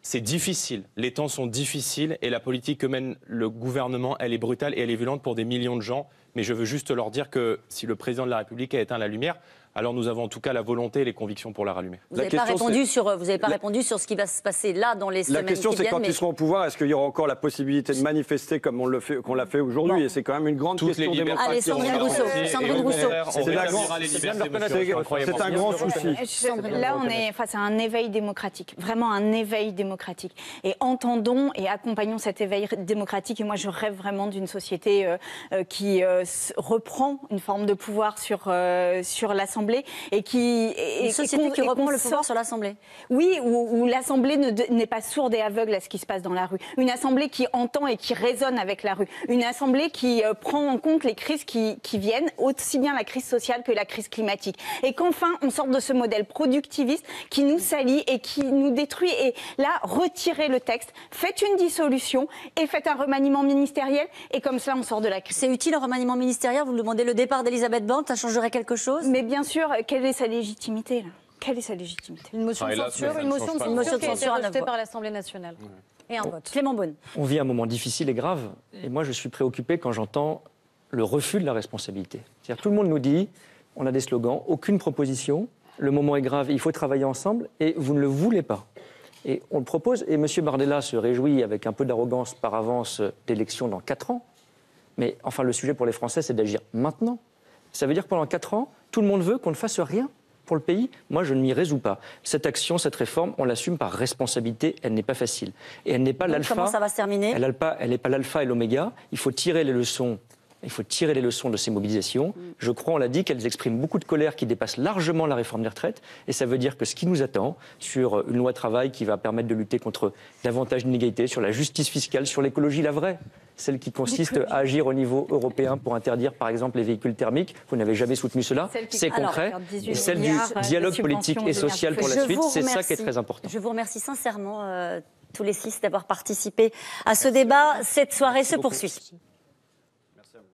C'est difficile, les temps sont difficiles et la politique que mène le gouvernement, elle est brutale et elle est violente pour des millions de gens. Mais je veux juste leur dire que si le président de la République a éteint la lumière, alors nous avons en tout cas la volonté et les convictions pour la rallumer. Vous n'avez pas répondu sur ce qui va se passer là dans les semaines qui viennent. La question, c'est quand ils seront au pouvoir, est-ce qu'il y aura encore la possibilité de manifester comme qu'on l'a fait aujourd'hui? Bon. Et c'est quand même une grande question démocratique. Allez, Sandrine Rousseau. C'est un grand souci. Là, on est face à un éveil démocratique, vraiment un éveil démocratique. Et entendons et accompagnons cet éveil démocratique. Et moi, je rêve vraiment d'une société qui reprend une forme de pouvoir sur l'Assemblée. Et une société qui reprend le pouvoir sur l'Assemblée. Oui, où l'Assemblée n'est pas sourde et aveugle à ce qui se passe dans la rue. Une Assemblée qui entend et qui résonne avec la rue. Une Assemblée qui prend en compte les crises qui viennent, aussi bien la crise sociale que la crise climatique. Et qu'enfin, on sorte de ce modèle productiviste qui nous salit et qui nous détruit. Et là, retirez le texte, faites une dissolution et faites un remaniement ministériel. Et comme ça, on sort de la crise. C'est utile, le remaniement ministériel? Vous demandez le départ d'Elisabeth Borne, ça changerait quelque chose? Mais bien sûr, quelle est sa légitimité là? Quelle est sa légitimité? Une motion de censure, qui a été rejetée par l'Assemblée nationale. Et un vote. Clément Beaune. On vit un moment difficile et grave. Et moi, je suis préoccupé quand j'entends le refus de la responsabilité. C'est-à-dire, tout le monde nous dit, on a des slogans, aucune proposition, le moment est grave, il faut travailler ensemble, et vous ne le voulez pas. Et on le propose, et M. Bardella se réjouit avec un peu d'arrogance par avance d'élection dans 4 ans. Mais enfin, le sujet pour les Français, c'est d'agir maintenant. Ça veut dire que pendant 4 ans, tout le monde veut qu'on ne fasse rien pour le pays. Moi, je ne m'y résous pas. Cette action, cette réforme, on l'assume par responsabilité. Elle n'est pas facile. Et elle n'est pas l'alpha. Comment ça va se terminer? Elle n'est pas l'alpha et l'oméga. Il faut tirer les leçons. Il faut tirer les leçons de ces mobilisations. Je crois, on l'a dit, qu'elles expriment beaucoup de colère qui dépasse largement la réforme des retraites. Et ça veut dire que ce qui nous attend sur une loi travail qui va permettre de lutter contre davantage d'inégalités, sur la justice fiscale, sur l'écologie, la vraie, celle qui consiste à agir au niveau européen pour interdire, par exemple, les véhicules thermiques. Vous n'avez jamais soutenu cela. C'est concret. Et celle du dialogue politique et social pour la suite, c'est ça qui est très important. Je vous remercie sincèrement, tous les 6, d'avoir participé à ce débat. Cette soirée se poursuit.